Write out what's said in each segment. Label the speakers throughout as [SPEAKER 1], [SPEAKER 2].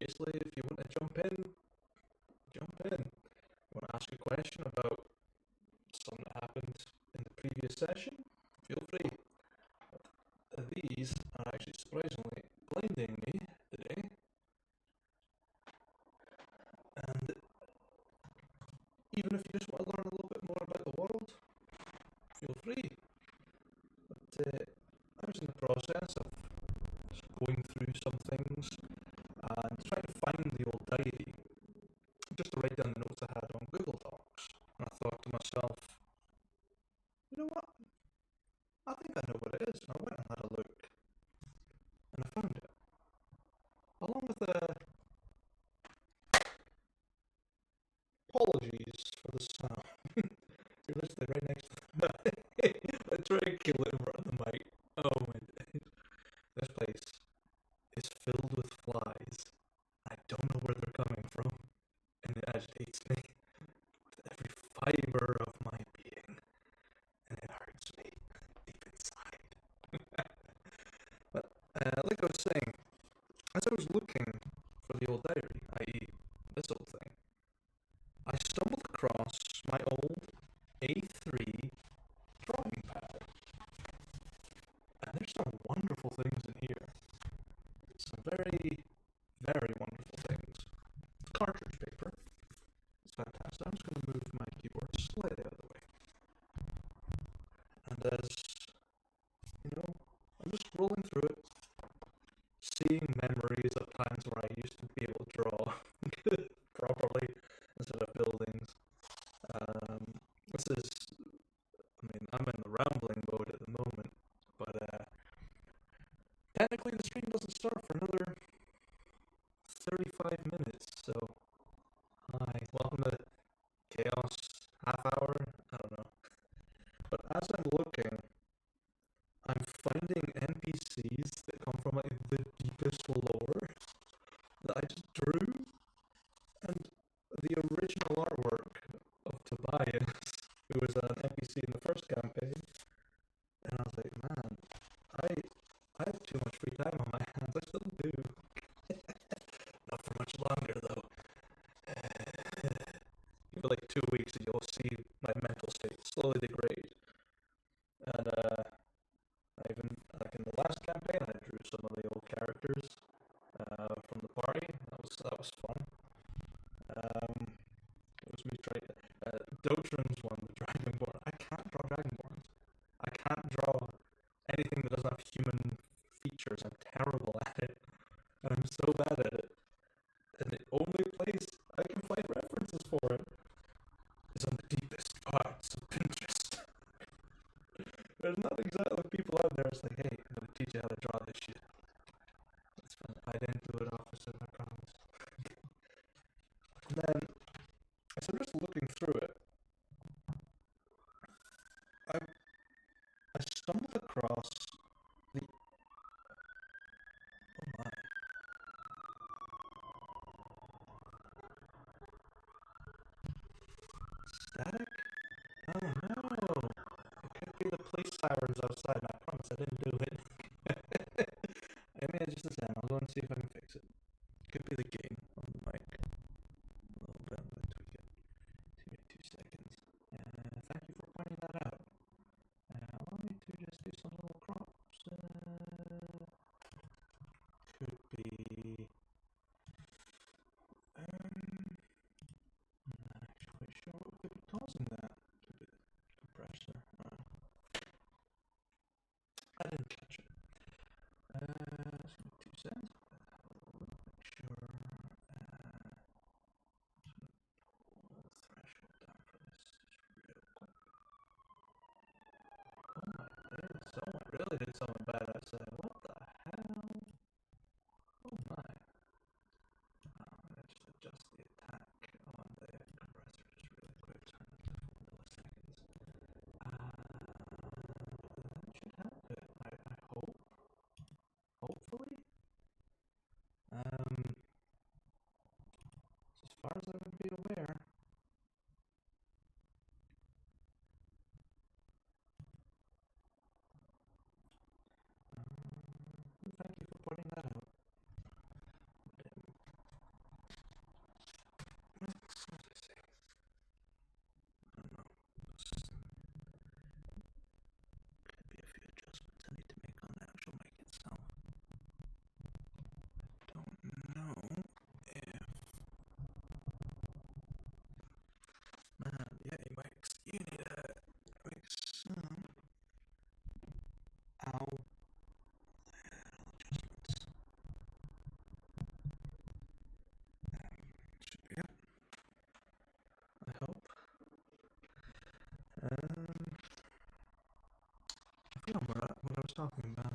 [SPEAKER 1] Basically, if you want to jump in, jump in. You want to ask a question about something that happened in the previous session, feel free. These are actually surprisingly blinding me today, and even if you just want to learn a little bit more about the world, feel free. But I was in the process of going through some things and trying to find the old diary, just to write down the notes I had on Google Docs. And I thought to myself, you know what? I think I know what it is. And I went and had a look, and I found it, along with a apologies for the sound. You're listening right next to the mic. I tried to kill it in front of the mic. Oh my days. This place is filled with flies. I don't know where they're coming from, and it agitates me with every fiber of my being, and it hurts me deep inside. But like I was saying, as I was looking for the old diary, i.e. this old thing, I stumbled across my old A3 drawing pad. And there's some wonderful things in here. Some very, very wonderful things. It's cartridge paper. It's fantastic. I'm just going to move my keyboard slightly out of the way. And as, I'm just rolling through it, seeing memories of times where I used to be able to draw properly instead of buildings. I'm in the rambling mode at the moment, but technically the stream doesn't start for another 35 minutes, so hi, welcome to Chaos Half Hour, I don't know. But as I'm looking, I'm finding NPCs that come from like the deepest lore that I just drew, and the original artwork of Tobias, who was an NPC in the first campaign, and I was like, man, I have too much free time on my hands. I still do. Not for much longer, though. For like 2 weeks, you'll see my mental state slowly degrade. And I even, like in the last campaign, I drew some of the old characters from the party. That was fun. It was me trying to. Dotran's one, the Dragonborn. I can't draw Dragonborns. I can't draw anything that doesn't have human features. I'm terrible at it. And I'm so bad at it. And the only place I can find references for it is on the deepest parts of Pinterest. There's not exactly people out there that's like, hey, I'm going to teach you how to draw this shit. That's fine. I didn't do it, officer, I promise. And then, as I'm just looking through it, I stumbled across the... Oh my. Static? Oh no! It could be the police sirens outside, and I promise I didn't do it. Give me just a second, I'll go and see if I can fix it. Could be the gain on the mic. A little bit, I'm going to tweak it. Give me 2 seconds. Thank you for pointing that out. Allow me to just do some little crops. Could be... I'm not actually sure what could be causing that. Could be the compressor. talking about?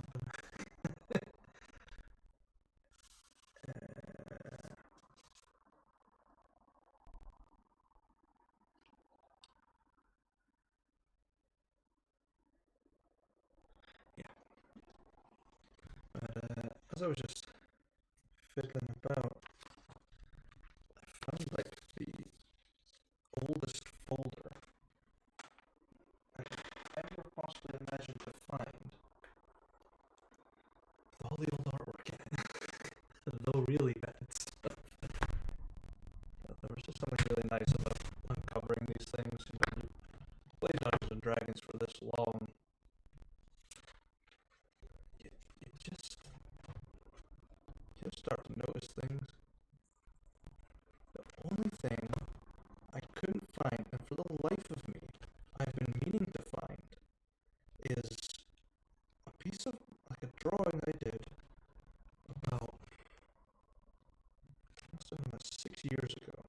[SPEAKER 1] Yeah. But as I was just fiddling about, I found like the oldest folder I could ever possibly imagine to find, with all the old artwork in it. Though really bad stuff. There was just something really nice about uncovering these things. You know, you play Dungeons and Dragons for this long, you just start to notice things. The only thing I couldn't find, and for the life of me, I've been meaning to find, is a piece of, like a drawing I did about, must have been about 6 years ago,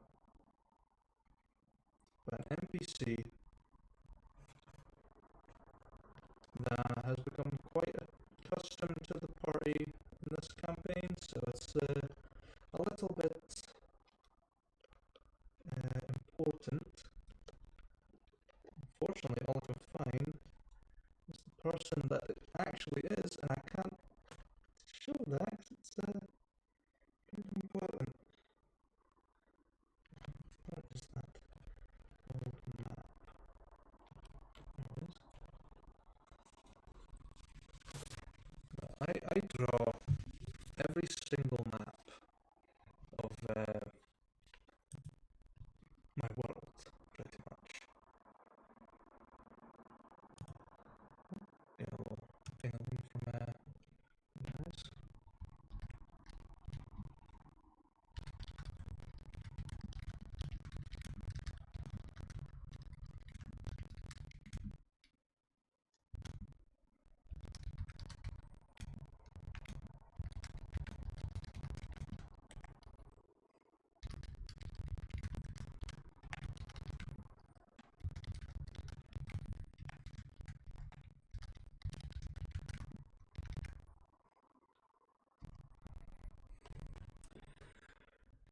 [SPEAKER 1] by an NPC that has become quite accustomed to the party in this campaign, so it's a little bit important. Unfortunately, all I can find is the person that it actually is, and I can't show that 'cause it's important. What is that old map? There it is. I draw every single map of my world, pretty much. You know, thing from nice.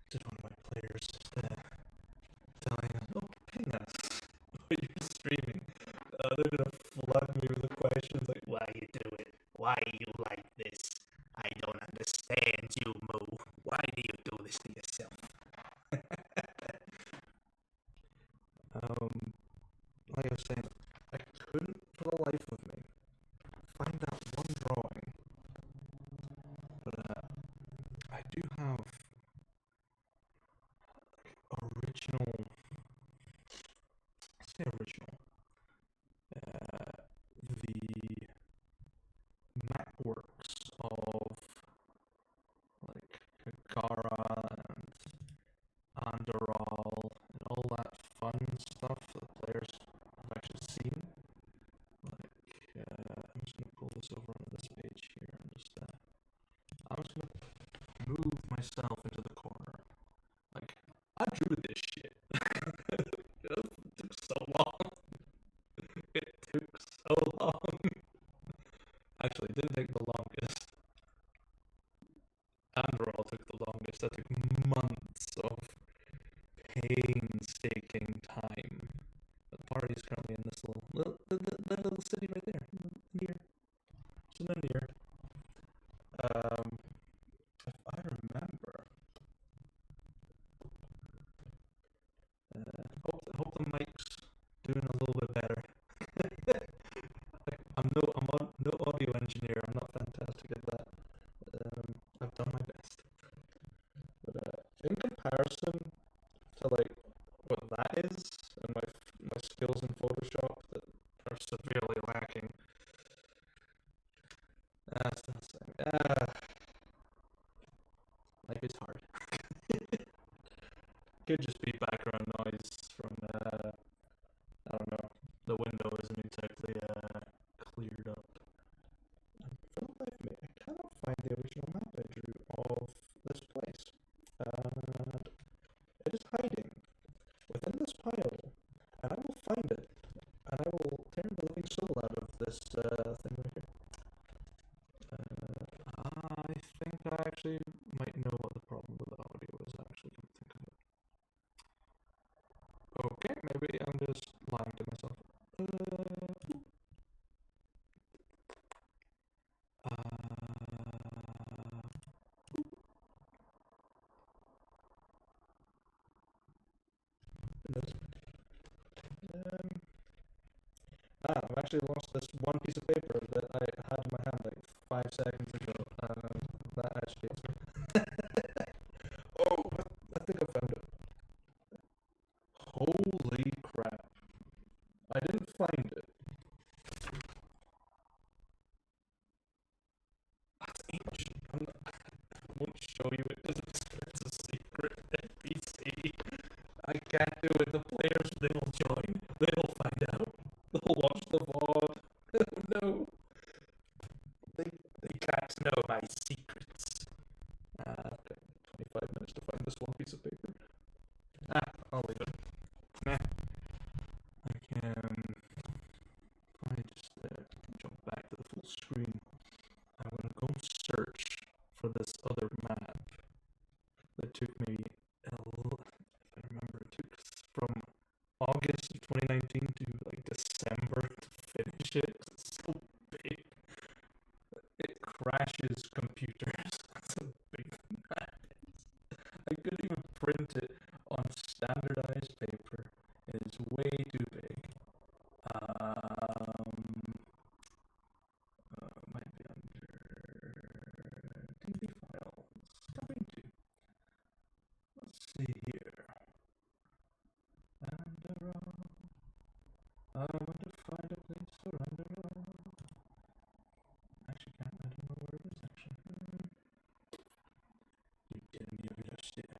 [SPEAKER 1] Did one of my players just telling us, oh, ping us when you're streaming. They're gonna flood me with the questions like, why you do it? Why you like this? I don't understand you, Moo. Why do you do this to yourself? Like I was saying, I couldn't for the life of me find that one drawing, but I do have original, I say original, the map works of like Kagara and Andorral and all that fun stuff that the players have actually seen. Like, I'm just gonna pull this over onto this page here and just, I'm just gonna move myself into the corner. Like, I drew this shit. It took so long. It took so long. Actually, it didn't take the longest. Andorral took the longest. That took months of painstaking time. The party's currently in this little city right there. Near. It's in near. If I remember, hope the mic's doing a little bit better. I'm no audio engineer. I'm not fantastic at that. I've done my best. But in comparison to like what that is and my skills in Photoshop that are severely lacking, still saying, life is hard. Could just be background noise from I don't know. The window isn't exactly cleared up. For the life of me, I cannot find the original map I drew of this place. And it is hiding within this pile, and I will find it, and I will turn the living soul out of this thing right here. actually lost this one piece of paper that I had in my hand like 5 seconds ago. That agitates me. Oh, I think I found it. Holy crap. I didn't find it. That's ancient. I won't show you it because it's a secret NPC. I can't do it. The players, they'll join. They'll find out. They'll watch the VOD. Oh no. They can't know my secrets. 25 minutes to find this one piece of paper. I'll leave it. I can. I just jump back to the full screen. I'm gonna go search for this other map that took me. If I remember, it took from August of 2019 to like December to finish it. It's so big. It crashes computers. That's how big that is. I couldn't even print it on standardized paper. It is way too big. Might be under TV files. Coming to. Let's see here. I want to find a place for Actually, I don't know where it is actually. You didn't give it a shit.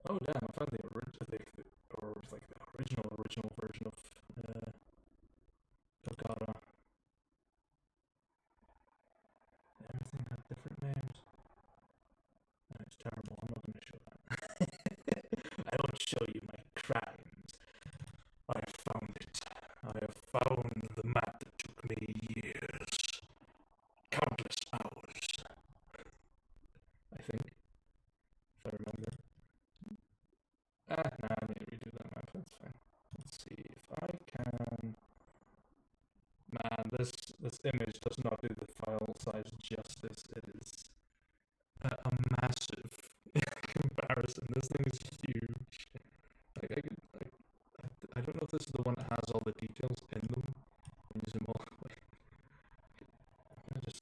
[SPEAKER 1] Oh damn! I found the original, or like the original version of Gata. Everything had different names. It's terrible. I'm not going to show that. I don't show you my crimes. I found it. I have found the map that took me years. Countless hours. I think. If I remember. Nah, I need to redo that map. That's fine. Let's see if I can. Man, this image does not do the file size justice. It is a massive comparison. This thing is huge. Like I don't know if this is the one that has all the details in them. I'm using all like what's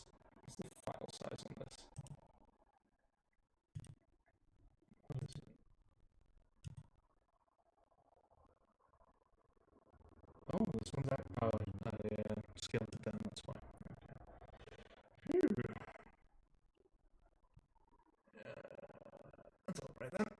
[SPEAKER 1] the file size on this? What is it? Oh, this one's that. Oh, I scaled it down. That's why. Okay. That's all right then.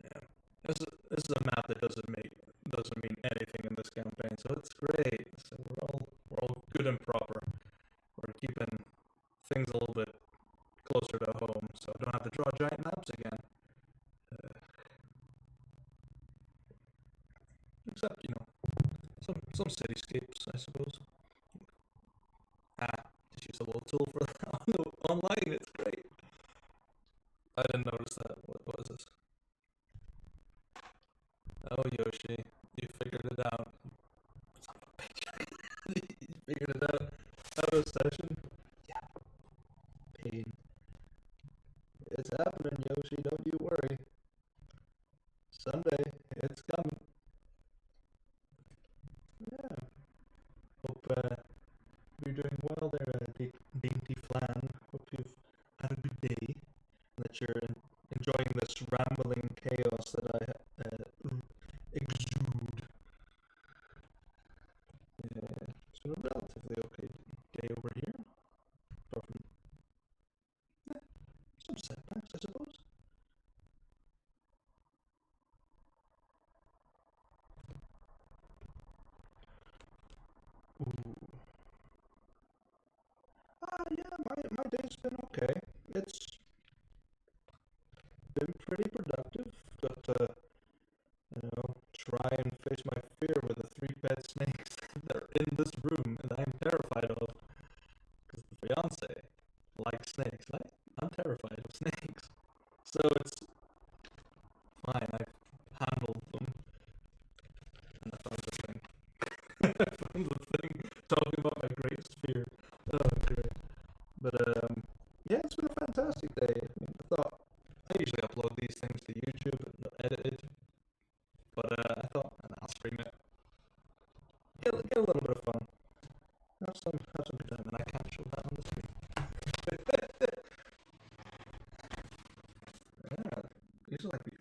[SPEAKER 1] Yeah. This is a map that doesn't mean anything in this campaign, so it's great. So we're all good and proper. We're keeping things a little bit closer to home, so I don't have to draw giant maps again. Except, some cityscapes, I suppose. Just use a little tool for that online. It's great. I didn't notice that. What is this? Oh, Yoshi, you figured it out. You figured it out. Out of session. Yeah. Pain. It's happening, Yoshi. Don't you worry. Someday, it's coming. Yeah. Hope you're doing well there, Dainty Flan. Hope you've had a good day. That you're enjoying this rambling chaos that I exude. Yeah, it's been a relatively okay day over here. Apart from some setbacks, I suppose. Ooh. Yeah, my day's been okay. It's These are like the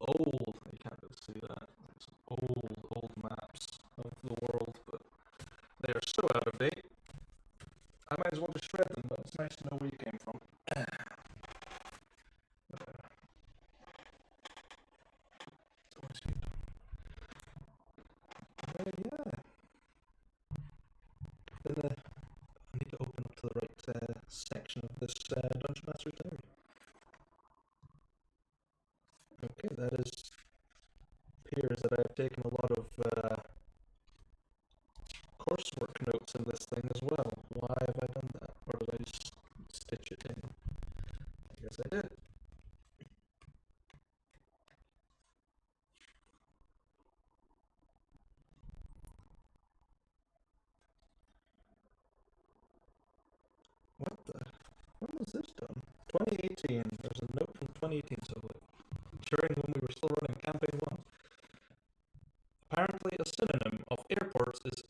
[SPEAKER 1] old, you can't really see that, like some old maps of the world, but they are so out of date. I might as well just shred them, but it's nice to know where you came from. It's always good. Yeah. Then, I need to open up to the right section of this Dungeon Master's Diary. Okay, that appears that I've taken a lot of coursework notes in this thing as well. Why have I done that? Or did I just stitch it in? I guess I did. What the? When was this done? 2018. There's a note from 2018, so during when we were still running Campaign 1. Apparently a synonym of airports is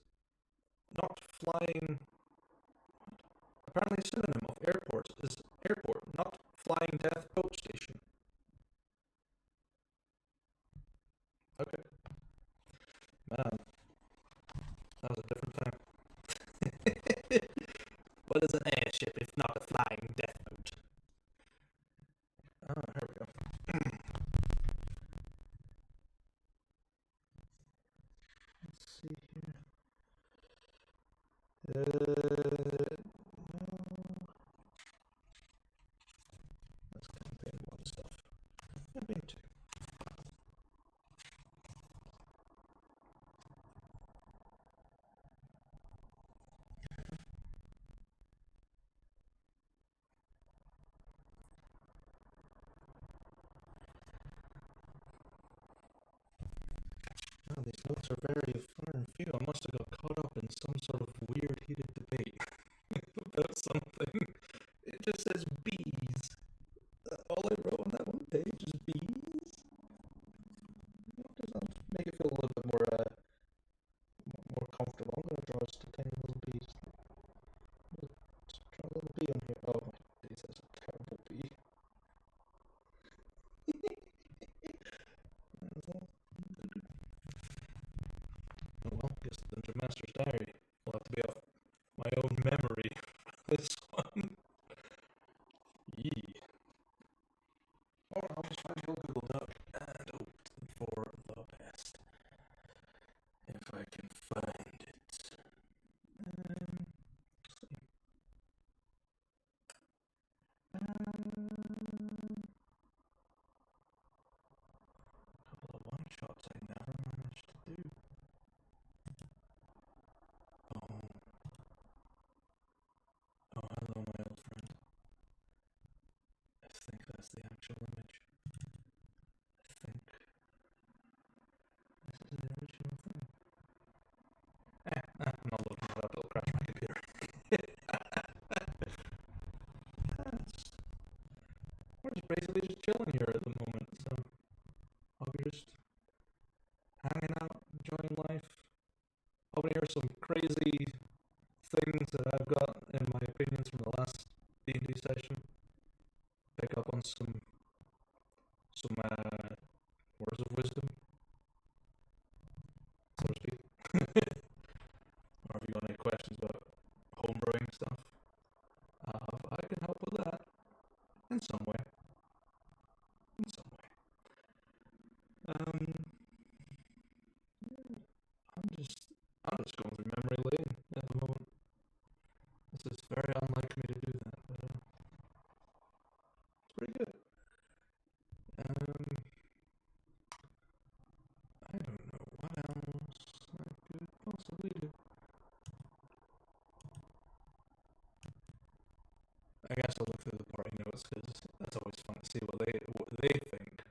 [SPEAKER 1] not flying... Apparently a synonym of airports is airport, not flying death boat station. Okay. Man, that was a different time. What is an airship if not a flying death boat? Ah, here we go. Let's see here. That's campaign 1 stuff. Campaign 2. Oh, these notes are very far and few. I must have got caught up in some sort of weird heated debate about something. It just says bees. All I wrote on that one page is bees. Does that make it feel a little bit more comfortable? I'm gonna draw just a tiny little bee. Just draw a little bee on here. Oh my days, that's a terrible bee. Oh well, I guess the Dungeon Master's Diary will have to be off my own memory for this one. Yee. Or I'll just find the old Google Doc and hope for the best. If I can find it. Let's see. A couple of one-shots I never managed to do. Oh, hello, my old friend. I think that's the actual image. I think this is the original thing. I'm not looking it up, it'll crash my computer. We're just basically just chilling here at the moment, so I'll be just hanging out, enjoying life. I'll hear some crazy things that I've got in my opinions from the last D&D session. Pick up on some words of wisdom, so to speak. Or if you got any questions about homebrewing stuff, I can help with that in some way. I'm just going through memory lane at the moment. This is very unlike me to do that, but it's pretty good. I don't know what else I could possibly do. I guess I'll look through the party notes because that's always fun to see what they think.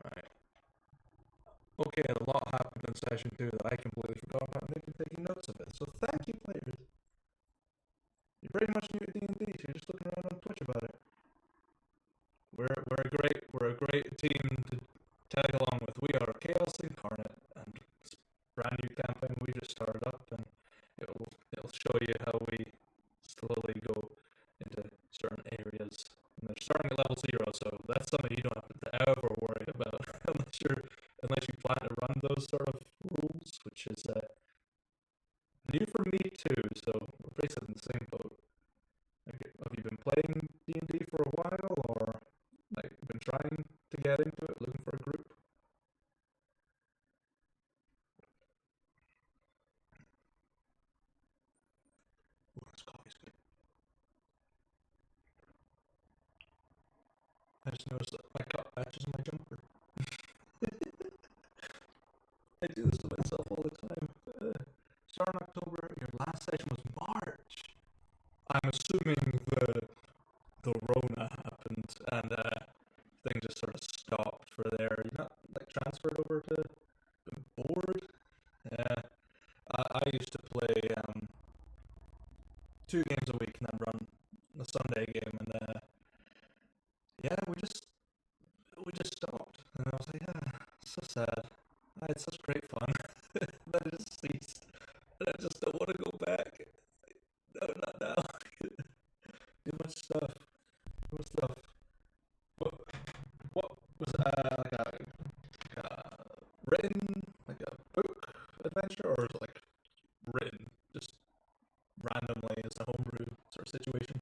[SPEAKER 1] Right. Okay, a lot happened in session 2 that I completely forgot about, and they've been taking notes of it. So thank you, players. You're pretty much new at D&D, so you're just looking around on Twitch about it. We're a great team to tag along with. We are Chaos Incarnate, and it's a brand new campaign we just started up, and it'll show you how we slowly go into certain areas. And they're starting at level level 0, so that's something you don't have to ever worry about unless you plan to run those sort of rules, which is new for me too. So we're basically in the same boat. Okay, have you been playing D&D for a while, or like been trying to get into it, looking for a group? Ooh, this coffee's good. I just noticed that I got patches in my jumper. I do this to myself all the time. Start in October. Your last session was March. I'm assuming the Rona happened and things just sort of stopped for there. You're not like transferred over to the board. Yeah, I used to play 2 games a week and then run the Sunday game, and yeah, we just stopped, and I was like, yeah, so sad. I had such great fun. Then it just ceased, and I just don't want to go back. No, not now. Too much stuff. Too much stuff. What, what was it? Written, like a book adventure, or is it like written just randomly as a homebrew sort of situation?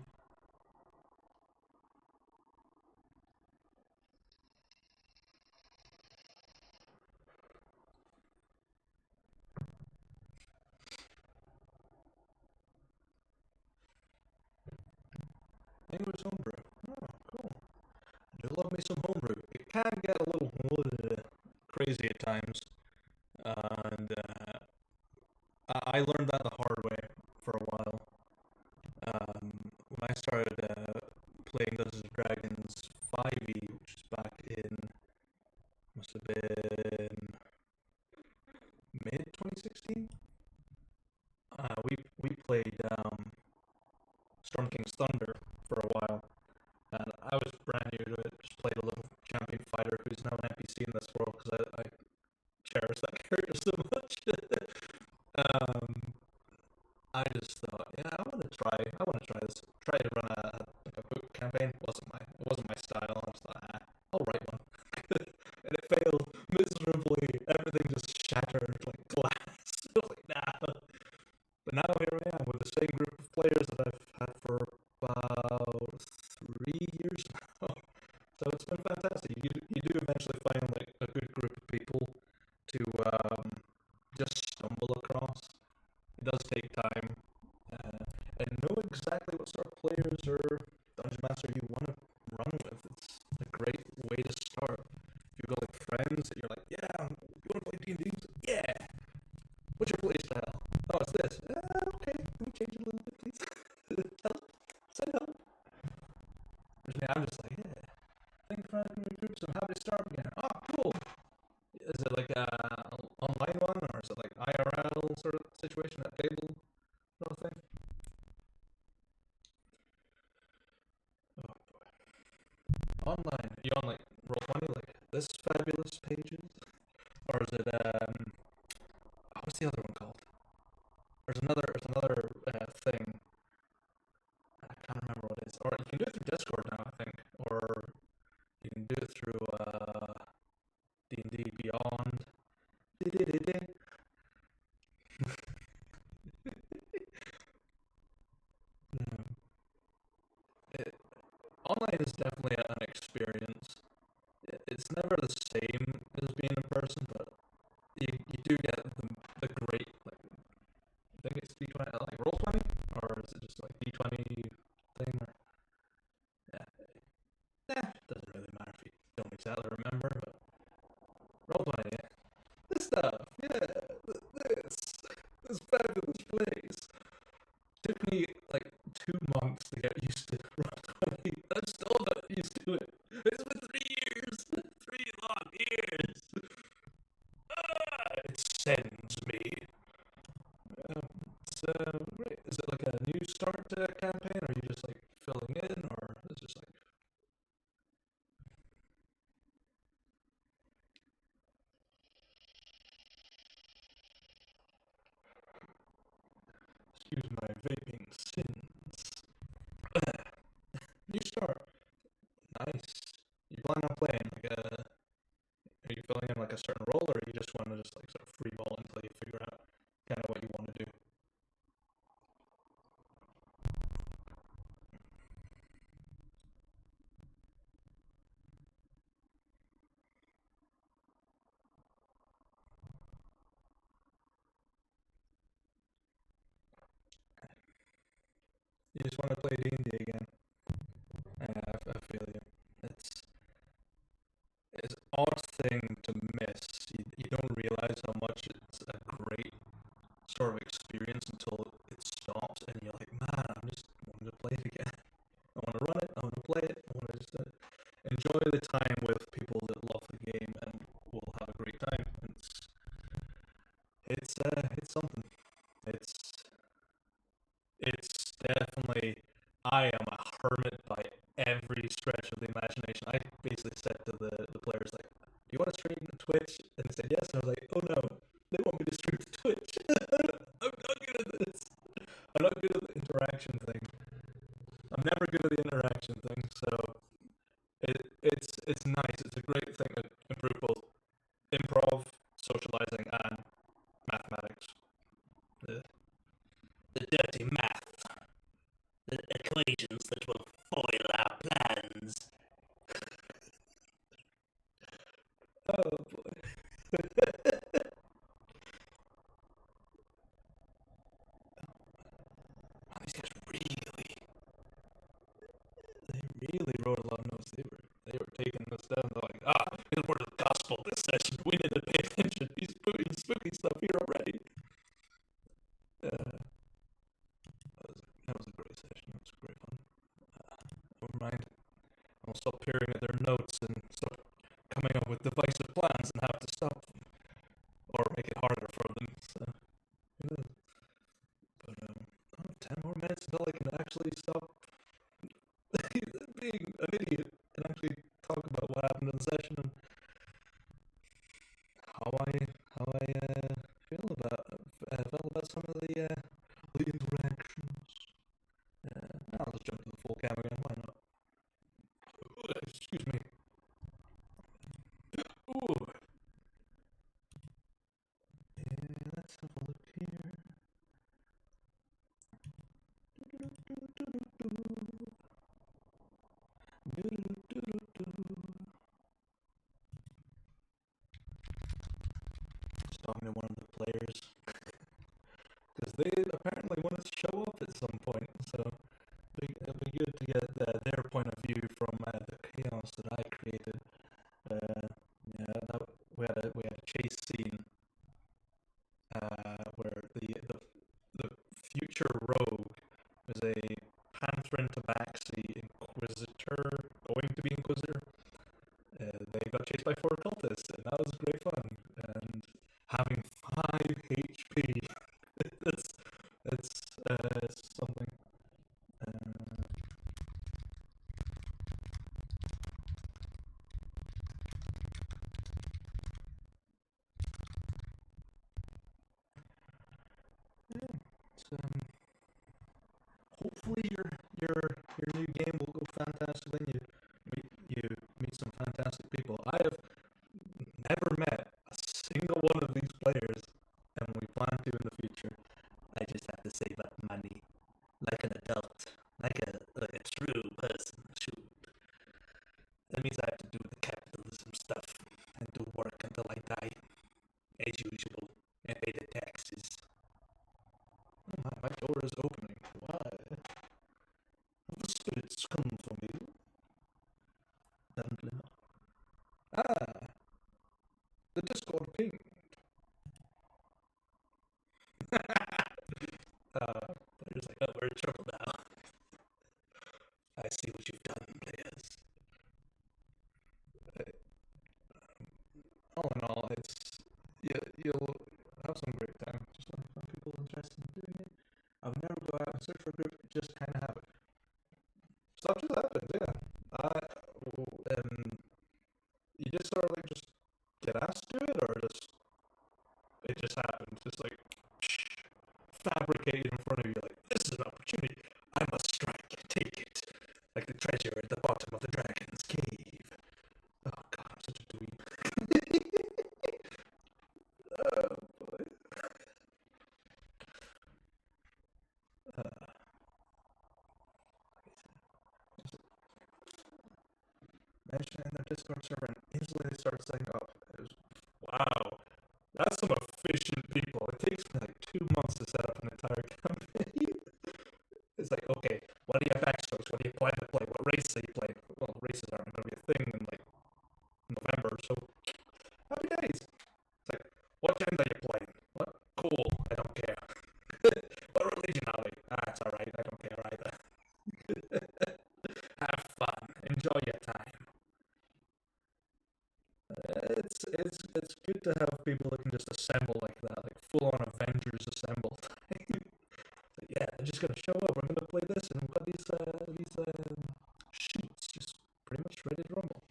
[SPEAKER 1] English homebrew. Oh, cool. I do love me some homebrew. It can get a little crazy at times, and I learned that the hard way for a while. When I started playing Dungeons and Dragons 5e, which is back in, must have been mid 2016. We played Storm King's Thunder for a while, and I was brand new to it. Just played a little champion fighter who's now an NPC in this world because I cherish that character so much. um, I just thought, yeah, I want to try this. Try to run a book campaign. It wasn't my style. I just thought, I'll write one, and it failed miserably. Everything just shattered like glass. I was like, nah. But now here I am with the same group of players that I've had for about 3 years now. So it's been fantastic. You do eventually find like a good group of people to just stumble across. It does take time, and know exactly what sort of players or dungeon master you want to run with. It's a great way to start. If you've got like friends that you're like, yeah, you want to play D&D? Yeah. What's your play style? Oh, it's this. Okay, can we change it a little bit, please? Help? Send help. Whereas me, I'm just like, yeah. Thank you for having me groups. I'm happy to start again. Oh, cool. Is it like a online one, or is it like IRL sort of situation at table sort of thing? Oh boy. Online. Are you on like Roll20, like this fabulous pages? Or is it what's the other one called? There's another thing. I can't remember what it is. Or you can do it through Discord now, I think. Or you can do it through D&D Beyond. No. It, Online is definitely an experience. It's never the same as being in person, but you do get the great, like, I think it's D20, like Roll20? Or is it just like D20 thing? Or, yeah. It doesn't really matter if you don't exactly remember, but Roll20, yeah. This stuff, yeah. This fabulous place. Took me like 2 months to get used to Roll20. I'm still not used to it. It's been 3 years. 3 long years. It sends me. So, great. Is it like a new start campaign, or are you just like filling in, or is it just like. Excuse my vaping sins. New start. Nice. just want to play D&D again. I feel you. It's it's an odd thing to miss. You don't realize how much it's a great sort of experience until it stops, and you're like, man, I'm just wanting to play it again. I want to run it. I want to play it. I want to just enjoy the time with people that love the game, and we'll have a great time. It's something. It's definitely. I am a hermit by every stretch of the imagination. I basically said to the players, like, do you want to stream to Twitch? And they said yes. And I was like, oh no, they want me to stream to Twitch. I'm not good at this. I'm not good at the interaction thing. I'm never good at the interaction thing. So it's nice. It's a great thing to improve both improv, socializing, and mathematics. The dirty math. The equations that will foil our plans. Oh boy. These guys really wrote a lot of notes. They were taking this down. They're like, here's the word of the gospel this session. We need to pay attention. He's putting spooky stuff here already. That was a great session. It was great fun. Never mind. I'll stop peering at their notes and start coming up with divisive plans and have to stop them. Or make it harder for them. So, yeah. But 10 more minutes until I can actually stop being an idiot and actually talk about what happened in the session and how I felt about some of the interactions. I'll just jump to the full cam again. Why not? Excuse me. Ooh. Yeah, let's have a look here. Just talking to one of the players because they apparently want to show up at some point, so it'll be good to get their point of view from the chaos that I created. We had a chase scene where the future rogue was a Pantherin Tabaxi Inquisitor, going to be Inquisitor. They got chased by 4 cultists, and that was great fun. And having 5 HP, that's something. Hopefully your new game will go fantastically and you meet some fantastic people. I have never met a single one of these players, and we plan to in the future. I just have to save up money like an adult, like a true person should. That means I have to do the capitalism stuff and do work until I die, as usual, and pay the taxes. Oh, my door is opening. Why? The spirits come for me. Apparently not. The Discord pinged. Players like, we're in trouble now. I see what you've done, players. All in all, you'll have some great time. Just like find people interested in doing it. I would never go out and search for a group, just kind of have it. Stuff just happens, yeah. You just sort of like just get asked to do it, or it just happens. Just like fabricated in front of you, like, this is an opportunity. I must strike, take it. Like the treasure at the bottom of the dragon's cave. Oh god, I'm such a dweeb. Oh boy. Mentioning their Discord server and instantly they start setting up. Wow. That's some efficient people. It takes me like 2 months to set up an entire campaign. It's like, okay, race that you play. Well, races aren't going to be a thing in like November, so happy days. It's like, what gender are you playing? What? Cool, I don't care. What religion are they? Ah, it's alright, I don't care either. Have fun, enjoy your time. It's good to have people that can just assemble like that, like full on Avengers assembled. Yeah, they're just gonna show up. We're gonna play this, and we've got these sheets just pretty much ready to rumble.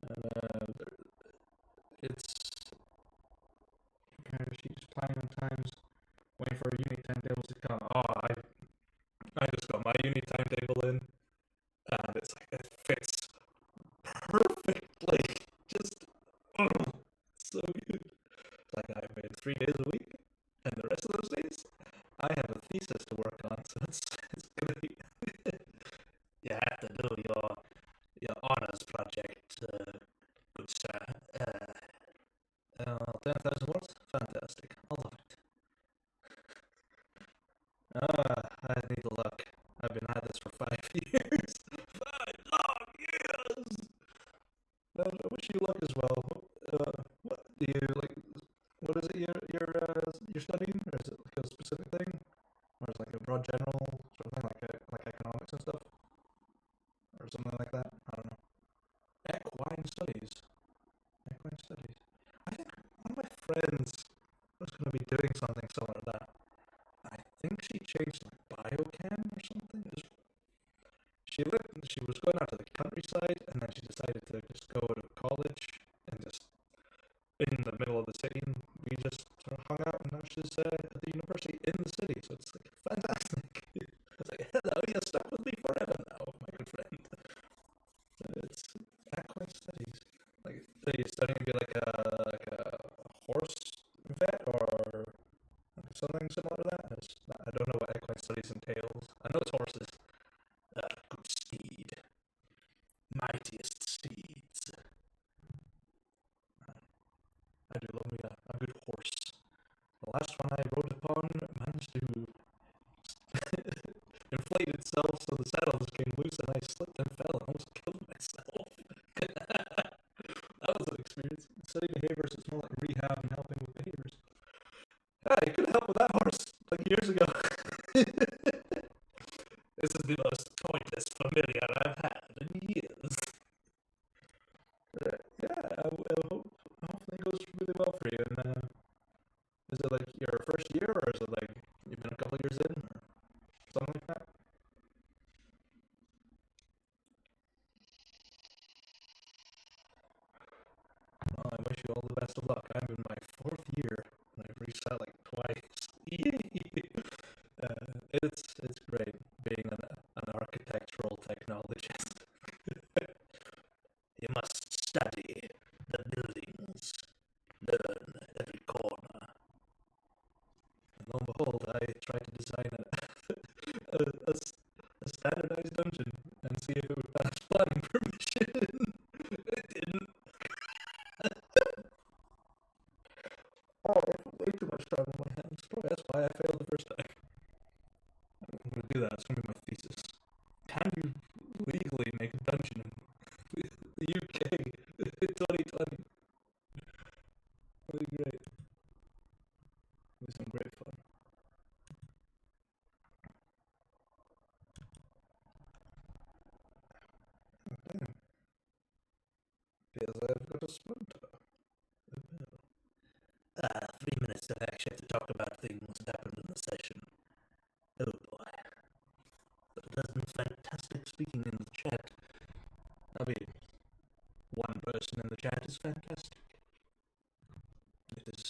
[SPEAKER 1] And it's kind of sheets planning on times, waiting for uni timetables to come. Oh, I just got my uni timetable in, and it's like it fits perfectly. Just so good. It's like I made 3 days a week, and the rest of those days I have a thesis to work on, so it's gonna be. You have to do your honors project, good sir. 10,000 words? Fantastic. I'll love it. I need to look. I've been at this for 5 years. 5 long years! I wish you luck as well. What do you, like, what is it you're studying? Or is it like a specific thing? Or is it like a broad general sort of thing, like economics and stuff? Or something like that? I don't know. Equine studies. Equine studies. I think one of my friends was going to be doing something similar to that. I think she changed like biochem or something. She was going out to the countryside, and then she decided to just go to college and just in the middle of the city. And we just sort of hung out, and now she's at the university in the city. So it's like fantastic. It's like, hello, you're stuck with me forever now, my good friend. It's equine studies. Like, are you studying to be like a horse vet or something similar to that? I don't know what equine studies entails. I know it's horses. Good steed. Mightiest steeds. I do love me a good horse. The last one I rode upon managed to inflate itself so the saddle just came loose and I slipped and fell and almost killed myself. That was an experience. Studying behaviors is more like rehab and helping with behaviors. Yeah, you could have helped with that horse like years ago. This is the most pointless familiar I've had in years. Yeah, I hope hopefully it goes really well for you. And is it like your first year, or is it like you've been a couple years in, or something like that? Well, I wish you all the best of luck. I'm in my 4th year, and I've reset like twice. It's great being an architectural technologist. You must study the buildings, learn every corner. And lo and behold, I tried to design a standardized dungeon and see if it would pass planning permission. It didn't. Oh, I have way too much time on my hands. Probably that's why I failed the first time. I'm gonna do that. It's gonna be my thesis. Can you legally make a dungeon in the UK in 2020? That'd be great. It'd be some great fun. Damn. Feels like I've got a splinter. 3 minutes of action to talk about things that happened in the session. Oh boy. There's been fantastic speaking in the chat. I mean, one person in the chat is fantastic. It is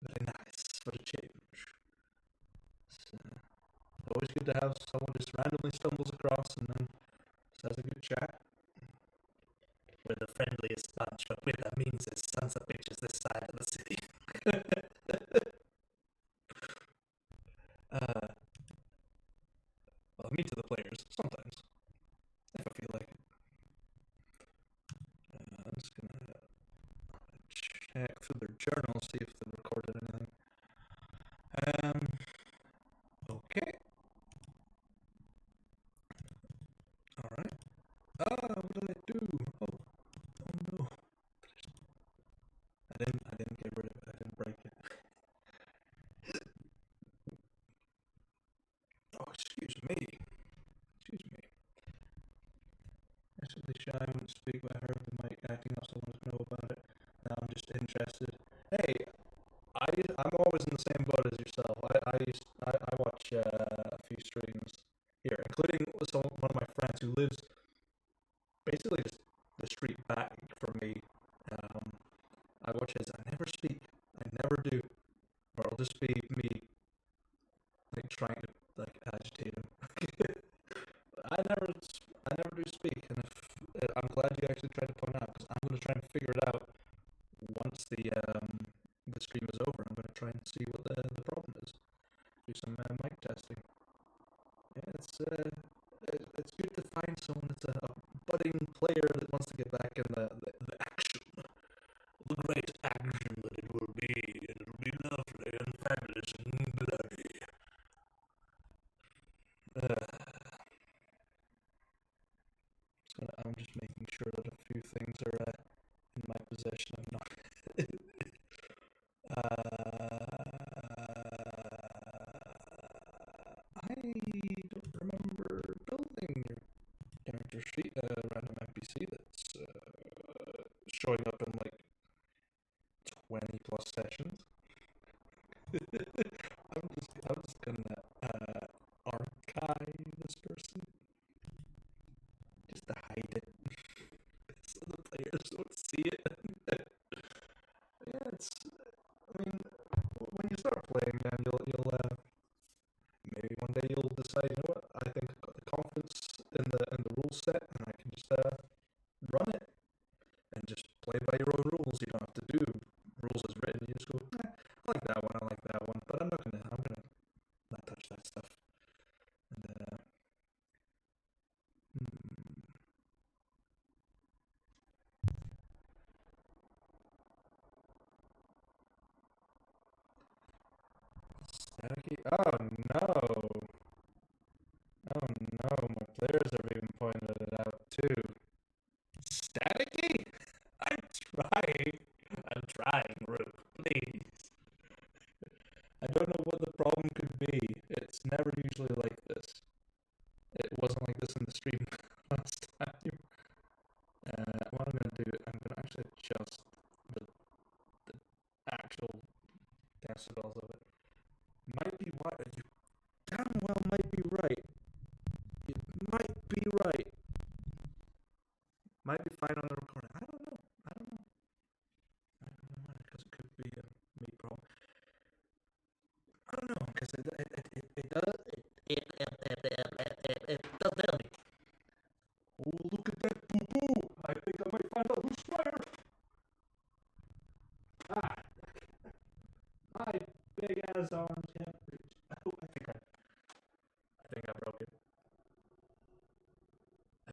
[SPEAKER 1] very nice for a change. It's always good to have someone just randomly stumbles across and then just has a good chat. We're the friendliest bunch, but we're the meanest sons of bitches this side of the city. Well, mean to the players, sometimes, if I feel like it. I'm just gonna check through their journal, see if they recorded anything. Okay. Alright. speak, but I heard the mic acting up, so I wanted to know about it. Now I'm just interested. Hey, I'm always in the same boat as yourself. I watch a few streams here, including one of my friends who lives basically just the street back from me. I watch his. I never speak. I never do. Or it'll just be me like trying to like agitate him. I never do speak, and I'm glad you actually tried to point out because I'm going to try and figure it out once the stream is over. I'm going to try and see what the problem is. Do some mic testing. Yeah, it's good to find someone that's a budding player that wants to get back in the action, the great action that it will be, and it'll be lovely and fabulous and bloody. I'm just making sure that a few things are in my possession. I'm not. I don't remember building your character sheet, random NPC that's showing up in like 20 plus sessions. I'm just gonna archive this person just to hide it so the players don't see it. Yeah, I mean, when you start playing, man, you'll maybe one day you'll decide, you know what, I think I've got the confidence in the rule set, and I can just run it and just play by your own rules. You don't have to do rules as written. You just go, I like that one, but I'm gonna not touch that stuff. And then Staticky? Oh no! Oh no, my players have even pointed it out too. Staticky? I'm trying, Rook, please. I don't know what the problem could be. It's never usually like this. It wasn't like this in the stream last time. What I'm gonna do, I'm gonna actually adjust the actual decibels of it. Might be what you damn well might be right. You might be right. Might be fine on the recording. I don't know. Because it could be a me problem. I don't know, because it does tell me. Oh, look at that boo-boo! I think I might find out who's fired! My big ass arms can't reach. Oh, I think I broke it. I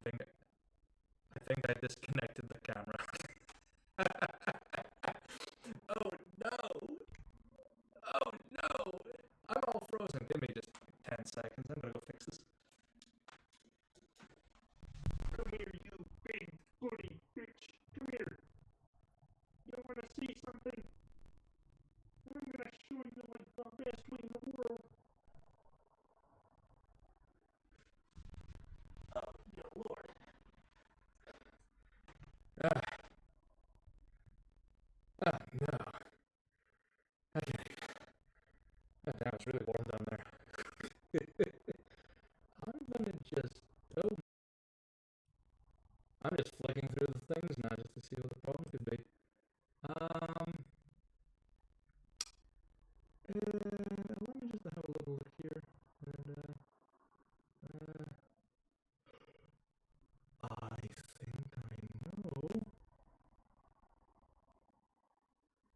[SPEAKER 1] think I disconnected the camera. Oh no! Oh no! I'm all frozen. Give me just 10 seconds. I'm gonna go fix this. Come here, you big booty bitch. Come here. You wanna see something? I'm gonna show you like the best way in the world. Oh, your lord. No. Okay. Oh, damn, it's really warm down there. I'm gonna just. Oh. I'm just flicking through the things now just to see what the problem could be. Let me just have a little look here. And, I think I know.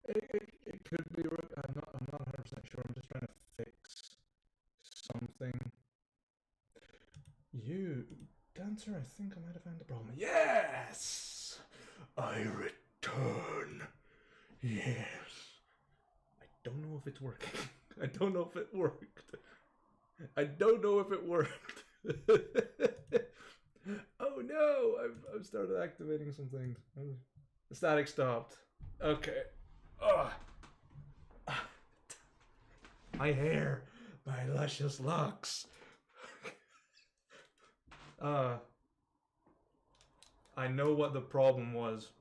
[SPEAKER 1] It could be. I'm not 100% sure. I'm just trying to fix something. You, Dancer, I think I might have found the problem. Yes! I return. Yes. I don't know if it's working. I don't know if it worked. I don't know if it worked. Oh no! I've started activating some things. The static stopped. Okay. My hair. My luscious locks. I know what the problem was.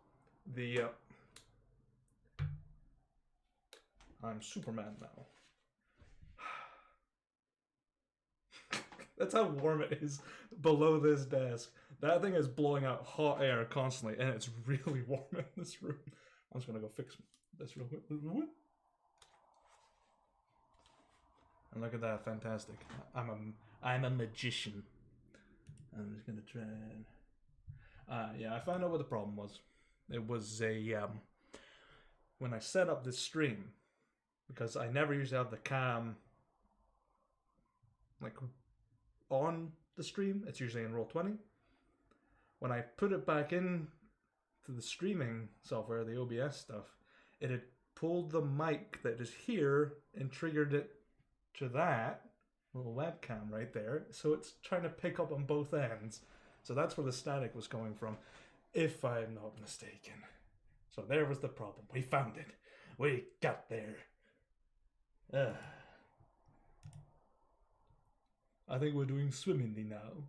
[SPEAKER 1] I'm Superman now. That's how warm it is below this desk. That thing is blowing out hot air constantly, and it's really warm in this room. I'm just gonna go fix this real quick. And look at that, fantastic. I'm a magician. I'm just gonna try and... yeah, I found out what the problem was. It was when I set up this stream, because I never usually have the cam like on the stream. It's usually in Roll20. When I put it back in to the streaming software, the OBS stuff, it had pulled the mic that is here and triggered it to that little webcam right there. So it's trying to pick up on both ends. So that's where the static was coming from, if I'm not mistaken. So there was the problem. We found it. We got there. I think we're doing swimmingly now.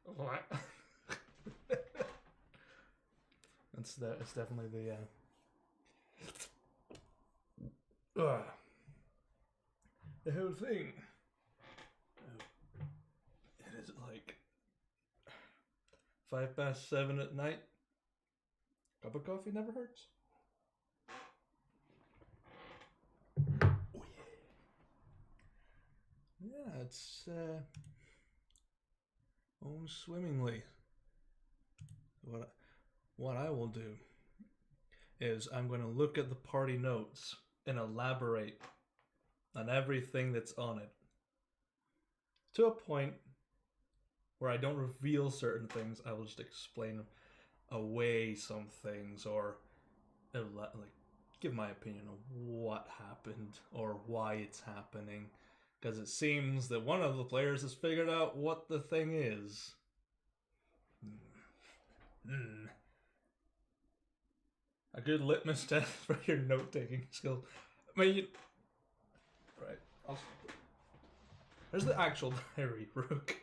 [SPEAKER 1] What? It's definitely the whole thing. It is like 7:05 at night. Cup of coffee never hurts. Oh yeah. Yeah, it's almost swimmingly. What I will do is I'm going to look at the party notes and elaborate on everything that's on it to a point where I don't reveal certain things. I will just explain away some things, or like give my opinion on what happened or why it's happening, because it seems that one of the players has figured out what the thing is. A good litmus test for your note-taking skills. I mean, right. There's the actual diary, Rook.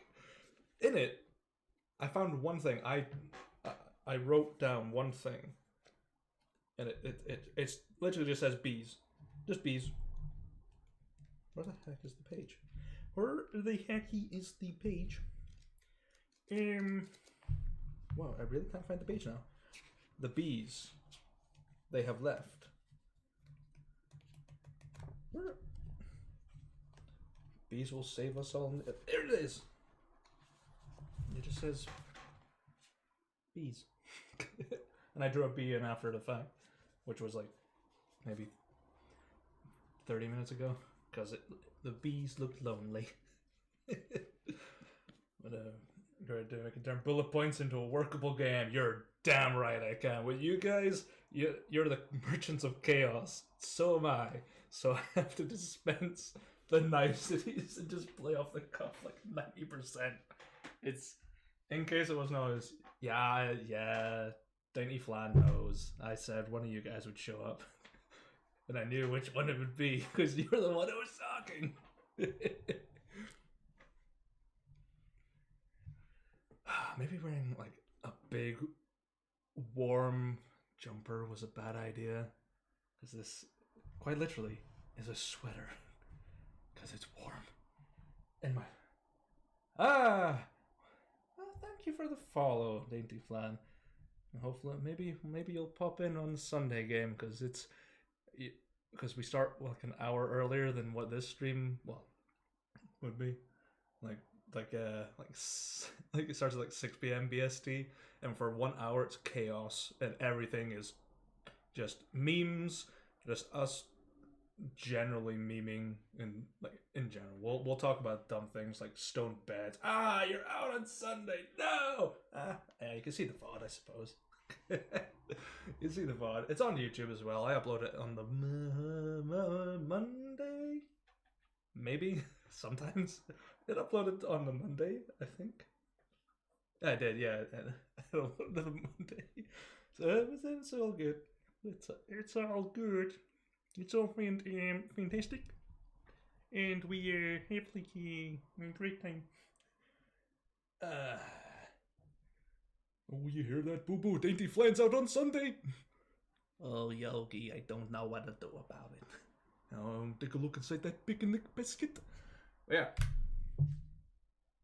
[SPEAKER 1] In it, I found one thing. I wrote down one thing, and it's literally just says bees, just bees. Where the heck is the page? Where the hecky is the page? Wow, I really can't find the page now. The bees, they have left. Where? Bees will save us all. There it is. It just says bees. And I drew a bee in after the fact, which was like maybe 30 minutes ago, because the bees looked lonely. But I can turn bullet points into a workable game. You're damn right I can. With you guys, you're the merchants of chaos. So am I. So I have to dispense the niceties and just play off the cuff like 90%. It's, in case it wasn't always, yeah, Dainty Flan knows. I said one of you guys would show up. And I knew which one it would be, because you were the one who was talking. Maybe wearing like a big warm jumper was a bad idea, because this quite literally is a sweater, because it's warm. And my well, thank you for the follow, Dainty Flan. And hopefully maybe you'll pop in on the Sunday game, because we start like an hour earlier than what this stream would be. Like it starts at like 6 p.m. BST, and for 1 hour it's chaos, and everything is just memes, just us generally memeing, and like in general. We'll talk about dumb things like stone beds. You're out on Sunday. No. Yeah, you can see the VOD, I suppose. You see the VOD. It's on YouTube as well. I upload it on the Monday. Maybe sometimes it uploaded on the Monday, I think. I did, yeah. I uploaded on Monday, so it's all good. It's all good. It's all fantastic, and we hopefully a great time. Uh, oh, you hear that, Boo Boo? Dainty Flan's out on Sunday.
[SPEAKER 2] Oh, Yogi, I don't know what to do about it.
[SPEAKER 1] Take a look inside that picnic biscuit. Yeah.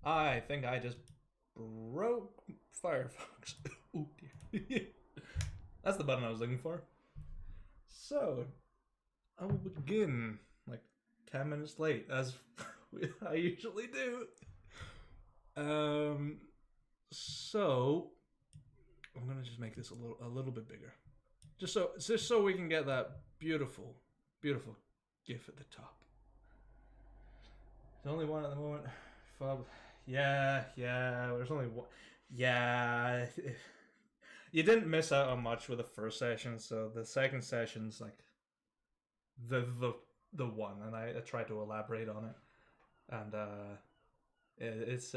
[SPEAKER 1] I think I just broke Firefox. Oh dear. That's the button I was looking for. So, I will begin like 10 minutes late, as I usually do. So I'm gonna just make this a little bit bigger, just so we can get that beautiful, beautiful GIF at the top. There's only one at the moment. Yeah. There's only one. Yeah. You didn't miss out on much with the first session, so the second session's like the one, and I tried to elaborate on it, and it's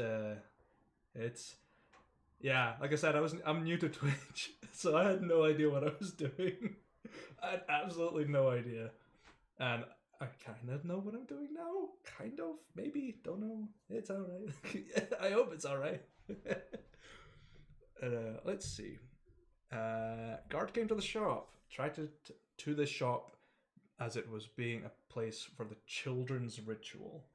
[SPEAKER 1] yeah. Like I said, I'm new to Twitch, so I had no idea what I was doing. I had absolutely no idea, and I kind of know what I'm doing now. Kind of, maybe, don't know. It's all right. I hope it's all right. Let's see. Guard came to the shop. Tried to the shop as it was being a place for the children's ritual.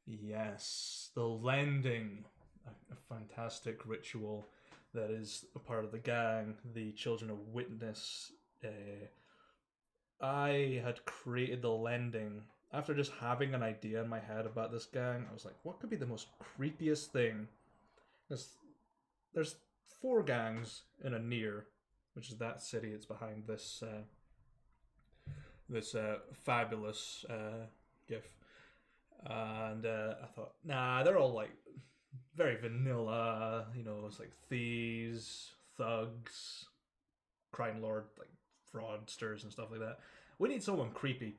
[SPEAKER 1] Yes, the lending, a fantastic ritual that is a part of the gang. The children of witness. I had created the lending after just having an idea in my head about this gang. I was like, what could be the most creepiest thing? There's 4 gangs in a near, which is that city. It's behind this fabulous GIF, and I thought, nah, they're all like very vanilla. You know, it's like thieves, thugs, crime lord, like fraudsters and stuff like that. We need someone creepy.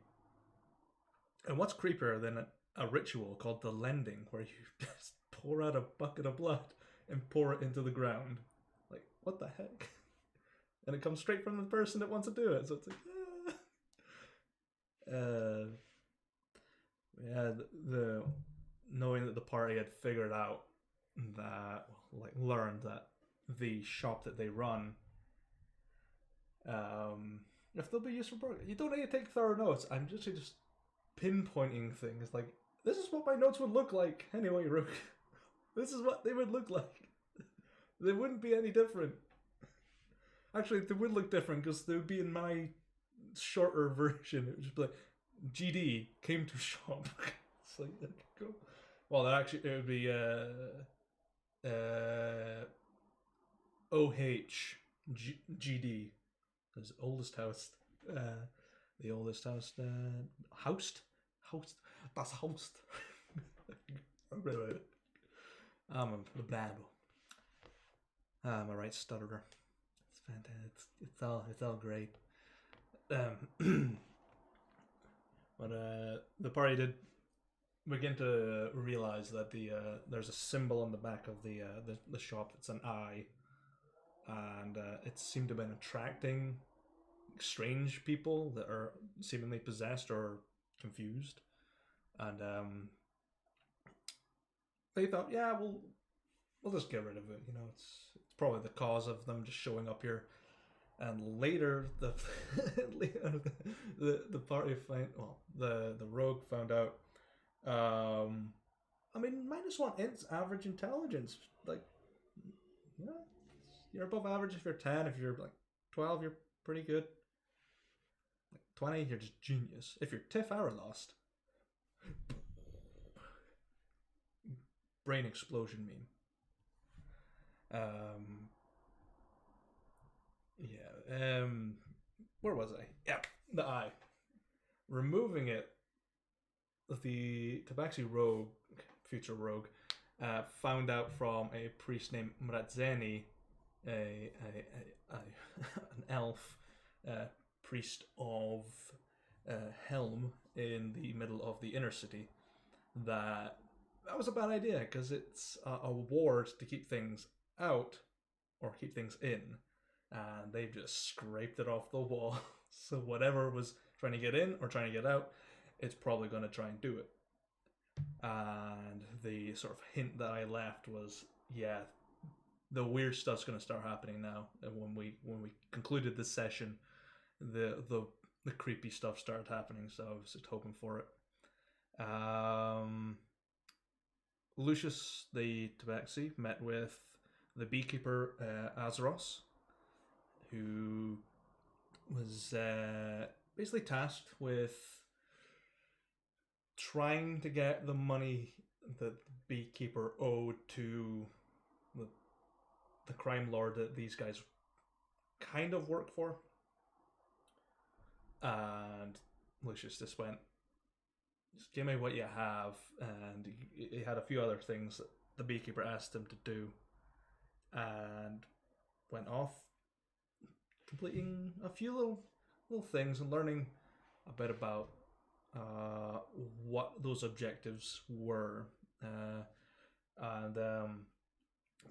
[SPEAKER 1] And what's creepier than a ritual called the lending, where you just pour out a bucket of blood and pour it into the ground? Like, what the heck? And it comes straight from the person that wants to do it. So it's like, yeah, the knowing that the party had figured out that, like, learned that the shop that they run, if they'll be useful, you don't need to take thorough notes. I'm just pinpointing things. Like, this is what my notes would look like anyway, Rook. This is what they would look like. They wouldn't be any different. Actually, they would look different because they would be in my shorter version. It would just be like, GD came to shop. It's like, okay, cool. Well, that actually, it would be OH GD. His oldest house. The oldest house. Houst? Houst. Das Houst. I'm a babble. I'm a right stutterer. It's fantastic. It's all great. But the party did begin to realize that there's a symbol on the back of the shop that's an eye, and it seemed to have been attracting strange people that are seemingly possessed or confused, and they thought, yeah, we'll just get rid of it. You know, it's probably the cause of them just showing up here. And later, the party the rogue found out. I mean, -1 int's average intelligence. Like, yeah, you're above average if you're 10. If you're like 12, you're pretty good. Like 20, you're just genius. If you're TIFF hour lost, brain explosion meme. Yeah. Where was I? Yeah, the eye. Removing it, the Tabaxi rogue, future rogue, found out from a priest named Mratzeni, an elf priest of Helm in the middle of the inner city, that was a bad idea because it's a ward to keep things out or keep things in, and they've just scraped it off the wall. So whatever was trying to get in or trying to get out, it's probably going to try and do it. And the sort of hint that I left was yeah, the weird stuff's gonna start happening now. And when we concluded this session, the creepy stuff started happening. So I was just hoping for it. Lucius the Tabaxi met with the beekeeper Azeros, who was basically tasked with trying to get the money that the beekeeper owed to the crime lord that these guys kind of work for. And Lucius just went, just give me what you have. And he had a few other things that the beekeeper asked him to do, and went off completing a few little things and learning a bit about what those objectives were, and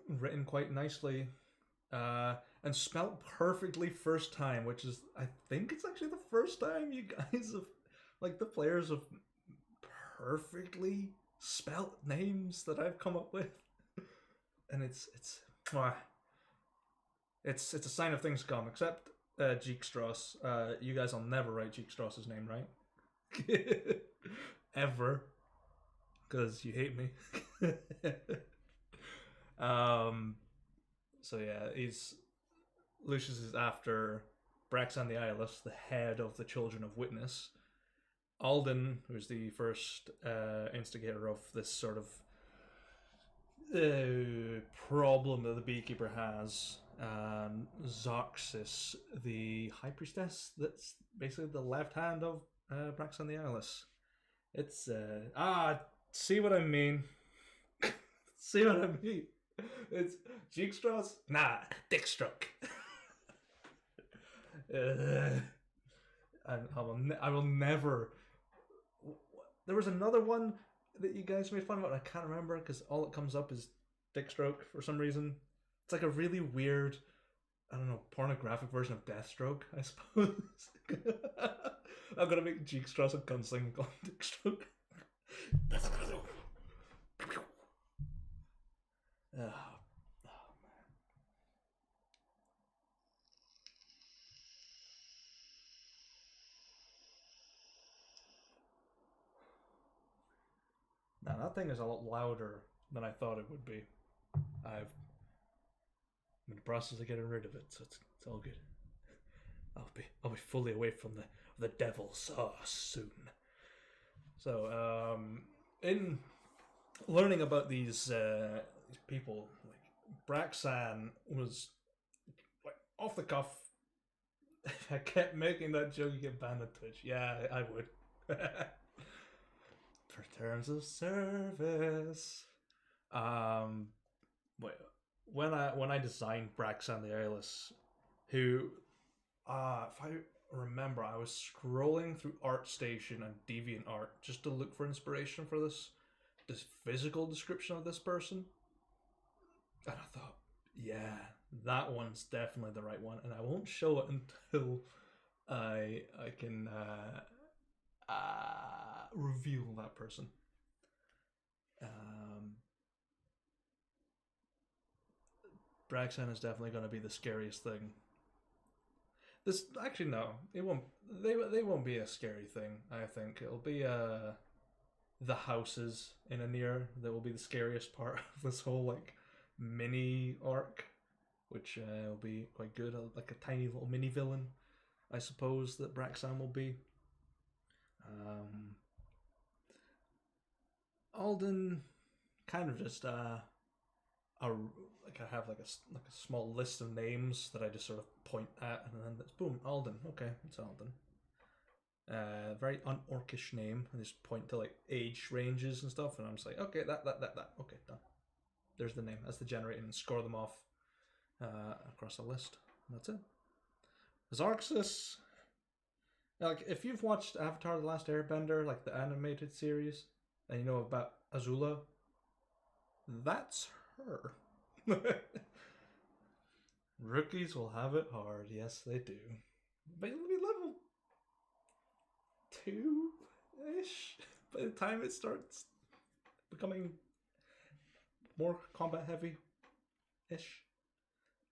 [SPEAKER 1] written quite nicely, and spelt perfectly first time, which is, I think it's actually the first time you guys have, like, the players have perfectly spelt names that I've come up with, and it's a sign of things to come. Except Jeekstrass, you guys will never write Jeekstrass's name right, ever, because you hate me. So yeah, Lucius is after Braxan the Eyeless, the head of the Children of Witness. Alden, who's the first instigator of this sort of problem that the beekeeper has, and Zarxis, the high priestess, that's basically the left hand of Braxan the Eyeless. It's see what I mean? See what I mean? It's Jeekstrass? Nah, Dickstroke. I will never. There was another one that you guys made fun of, and I can't remember because all it comes up is Dickstroke for some reason. It's like a really weird, I don't know, pornographic version of Deathstroke, I suppose. I'm gonna make Jeekstrass a gunslinger called Dickstroke. Oh, man. Now that thing is a lot louder than I thought it would be. I'm in the process of getting rid of it, so it's all good. I'll be fully away from the devil so soon. So in learning about these people, like Braxan was like off the cuff. I kept making that joke, you get banned on Twitch. Yeah, I would. For terms of service. Wait, when I designed Braxan the Eyeless, who, if I remember, I was scrolling through ArtStation and DeviantArt just to look for inspiration for this physical description of this person, and I thought, yeah, that one's definitely the right one, and I won't show it until I can reveal that person. Braxan is definitely going to be the scariest thing. This actually no, it won't. They won't be a scary thing. I think it'll be the houses in Anir that will be the scariest part of this whole like mini arc, which will be quite good. Like a tiny little mini villain, I suppose that Braxan will be. Alden, kind of just like I have like a small list of names that I just sort of point at, and then it's boom, Alden. Okay, it's Alden. Very unorcish name. I just point to like age ranges and stuff, and I'm just like, okay, that. Okay, done. There's the name. That's the generator, and score them off across the list. That's it. Zarxis. Like, if you've watched Avatar: The Last Airbender, like the animated series, and you know about Azula, that's her. Rookies will have it hard. Yes, they do. But it'll be level 2-ish by the time it starts becoming more combat heavy. ish.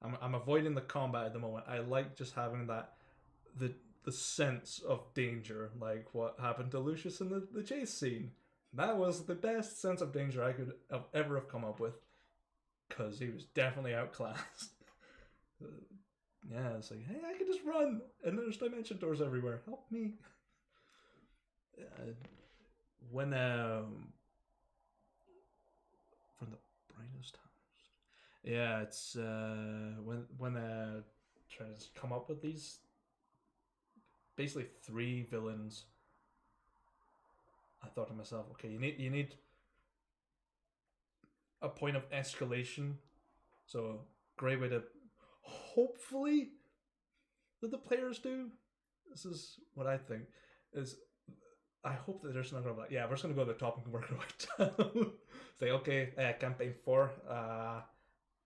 [SPEAKER 1] I'm avoiding the combat at the moment. I like just having that the sense of danger, like what happened to Lucius in the chase scene. That was the best sense of danger I could ever have come up with, because he was definitely outclassed. Yeah, it's like, hey, I can just run, and there's dimension doors everywhere. Help me. When from the brightest house. Yeah, it's when trying to come up with these basically 3 villains. I thought to myself, okay, you need a point of escalation. So great way to hopefully that the players do. This is what I think is. I hope that there's not gonna be like, yeah, we're just gonna go to the top and work our way down. Say, okay, campaign 4,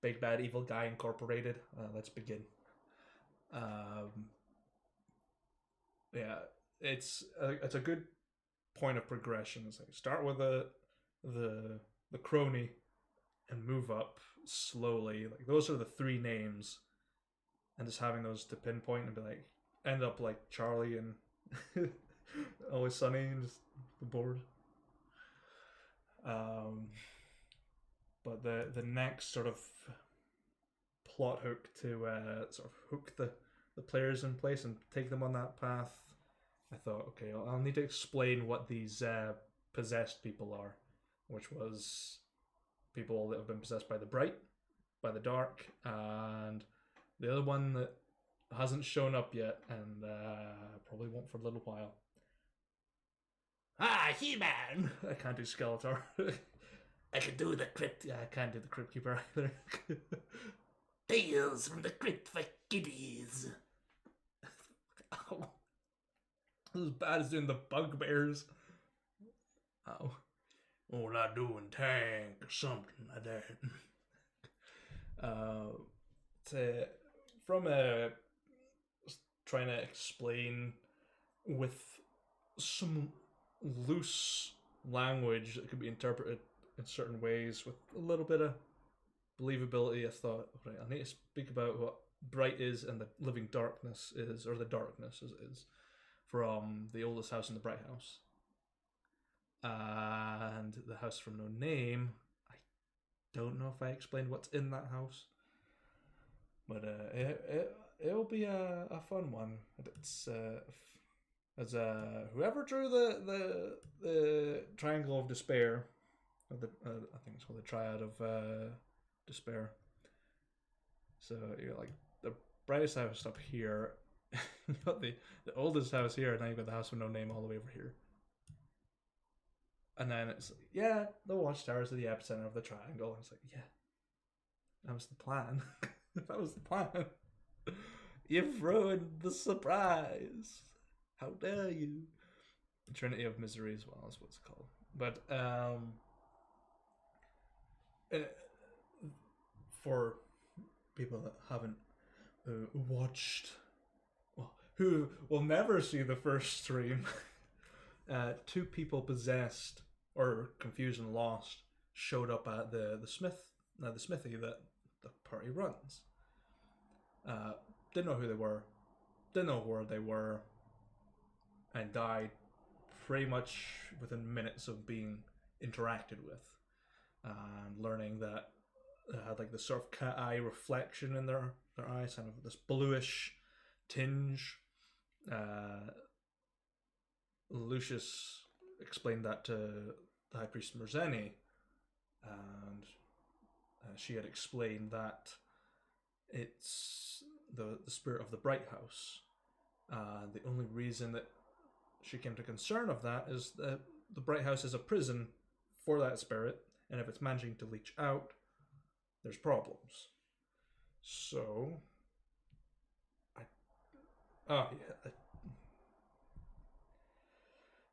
[SPEAKER 1] Big Bad Evil Guy Incorporated. Let's begin. Yeah, it's a good point of progression. It's like start with the crony and move up slowly. Like those are the 3 names, and just having those to pinpoint and be like, end up like Charlie and Always Sunny and just bored. But the next sort of plot hook to sort of hook the players in place and take them on that path, I thought, okay, I'll need to explain what these possessed people are, which was people that have been possessed by the bright, by the dark, and the other one that hasn't shown up yet and probably won't for a little while. Ah, He-Man! I can't do Skeletor. I can do the Crypt. Yeah, I can't do the Crypt Keeper either. Tales from the Crypt for kiddies. Ow. As bad as doing the Bugbears. Ow. All I do in tank or something like that. From trying to explain with some loose language that could be interpreted in certain ways with a little bit of believability, I thought, right, I need to speak about what bright is and the living darkness is, or the darkness as it is, from the oldest house in the Bright House. And the house from no name, I don't know if I explained what's in that house, but it'll be a fun one. It's as whoever drew the Triangle of Despair, or I think it's called the Triad of Despair. So you're like the brightest house up here, you got the oldest house here, and now you got the house with no name all the way over here. And then it's like, yeah, the watchtowers are the epicenter of the triangle. And it's like, yeah, that was the plan. That was the plan. You've ruined the surprise. How dare you? Trinity of Misery as well is what it's called. But for people that haven't watched, well, who will never see the first stream, 2 people possessed or confused and lost showed up at the smithy that the party runs. Didn't know who they were, didn't know where they were, and died pretty much within minutes of being interacted with, and learning that they had like this sort of cat eye reflection in their eyes, kind of this bluish tinge. Lucius explained that to the High Priest Merzeni, and she had explained that it's the spirit of the Bright House. The only reason that she came to concern of that is that the Bright House is a prison for that spirit, and if it's managing to leach out, there's problems. So,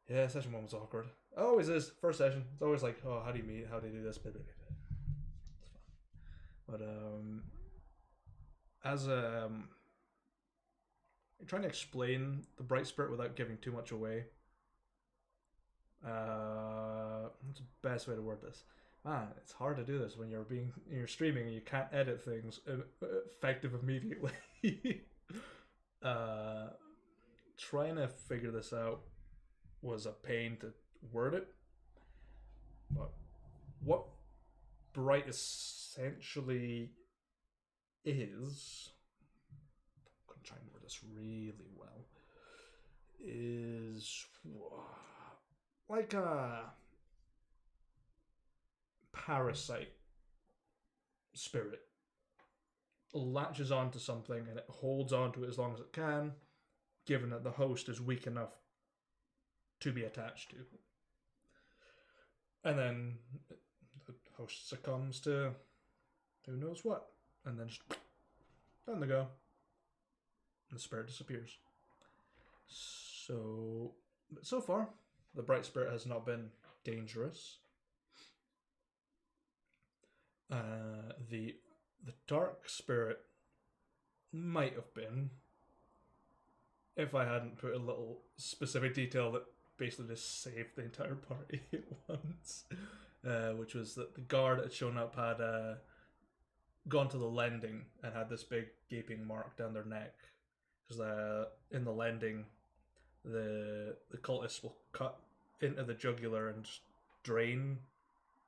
[SPEAKER 1] yeah, session 1 was awkward. It always is. First session, it's always like, oh, how do you meet? How do you do this? It's fun. But as trying to explain the bright spirit without giving too much away. What's the best way to word this? man, it's hard to do this when you're streaming and you can't edit things effective immediately. uh, Trying to figure this out was a pain to word it, but what bright essentially is, I'm gonna try and word this really well, is like a parasite spirit latches onto something and it holds onto it as long as it can, given that the host is weak enough to be attached to. And then the host succumbs to who knows what, and then just down they go. And the spirit disappears. So far, the bright spirit has not been dangerous. The dark spirit might have been, if I hadn't put a little specific detail that basically just saved the entire party at once, which was that the guard that had shown up had gone to the lending and had this big gaping mark down their neck, because in the lending, the cultists will cut into the jugular and just drain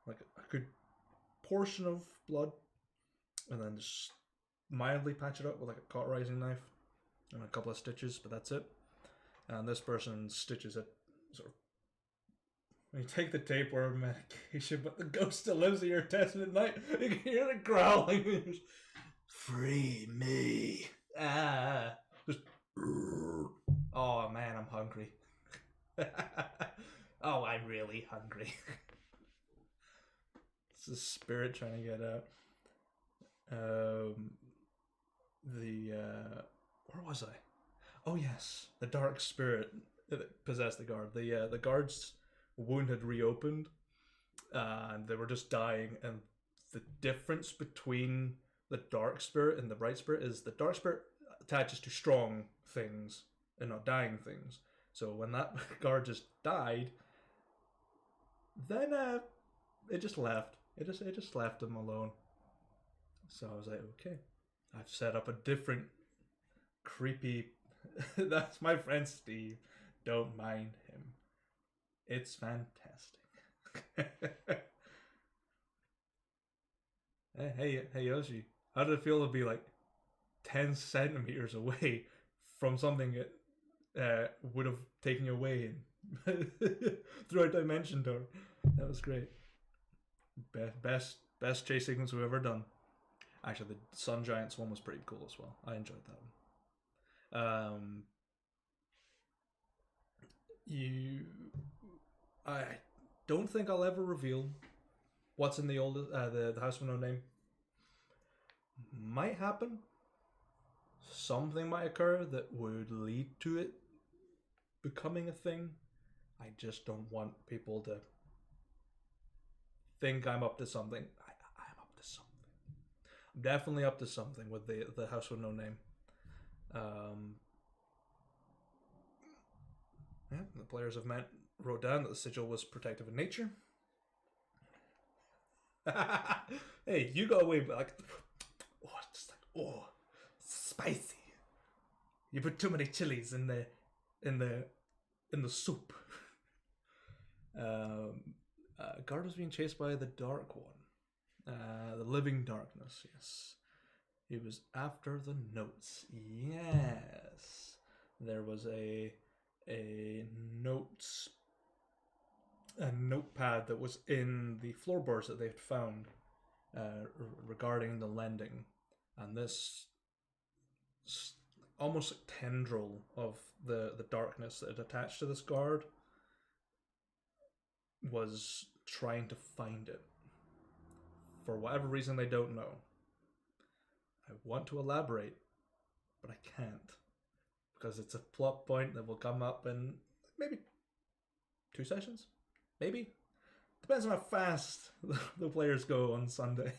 [SPEAKER 1] like a good portion of blood, and then just mildly patch it up with like a cauterizing knife and a couple of stitches, but that's it. And this person stitches it sort of. You take the tapeworm medication, but the ghost still lives in your intestine at night. You can hear it growling. Free me. Just. Oh man, I'm hungry. Oh, I'm really hungry. It's the spirit trying to get out. Where was I? Oh yes, the dark spirit that possessed the guard. The guard's wound had reopened, and they were just dying. And the difference between the dark spirit and the bright spirit is the dark spirit attaches to strong things and not dying things. So when that guard just died, then it just left. It just left him alone. So I was like, okay, I've set up a different creepy. That's my friend Steve. Don't mind him. It's fantastic. hey, Yoshi. How did it feel to be like 10 centimeters away from something that would have taken you away through a dimension door? That was great. Best chase sequence we've ever done. Actually, the Sun Giants one was pretty cool as well. I enjoyed that one. I don't think I'll ever reveal what's in the House with No Name. Might happen. Something might occur that would lead to it becoming a thing. I just don't want people to think I'm up to something. I'm up to something. I'm definitely up to something with the House with No Name. Yeah, the players wrote down that the sigil was protective in nature. Hey, you go away, but like, it's like, spicy. You put too many chilies in the soup. Guard was being chased by the Dark One, the Living Darkness. Yes, he was after the notes. Yes, there was a notepad that was in the floorboards that they'd found regarding the lending, and this almost like tendril of the darkness that had attached to this guard was trying to find it. For whatever reason, they don't know. I want to elaborate, but I can't, because it's a plot point that will come up in maybe 2 sessions. Maybe. Depends on how fast the players go on Sunday.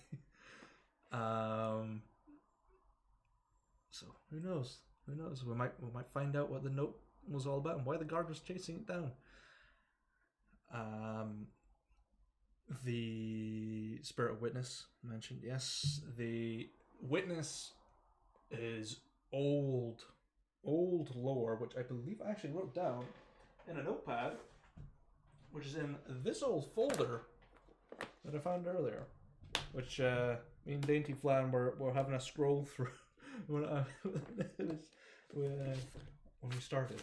[SPEAKER 1] So who knows? Who knows? We might find out what the note was all about and why the guard was chasing it down. the spirit of witness mentioned. Yes, the witness is old lore, which I believe I actually wrote down in a notepad, which is in this old folder that I found earlier, which me and Dainty Flan were having a scroll through when we started.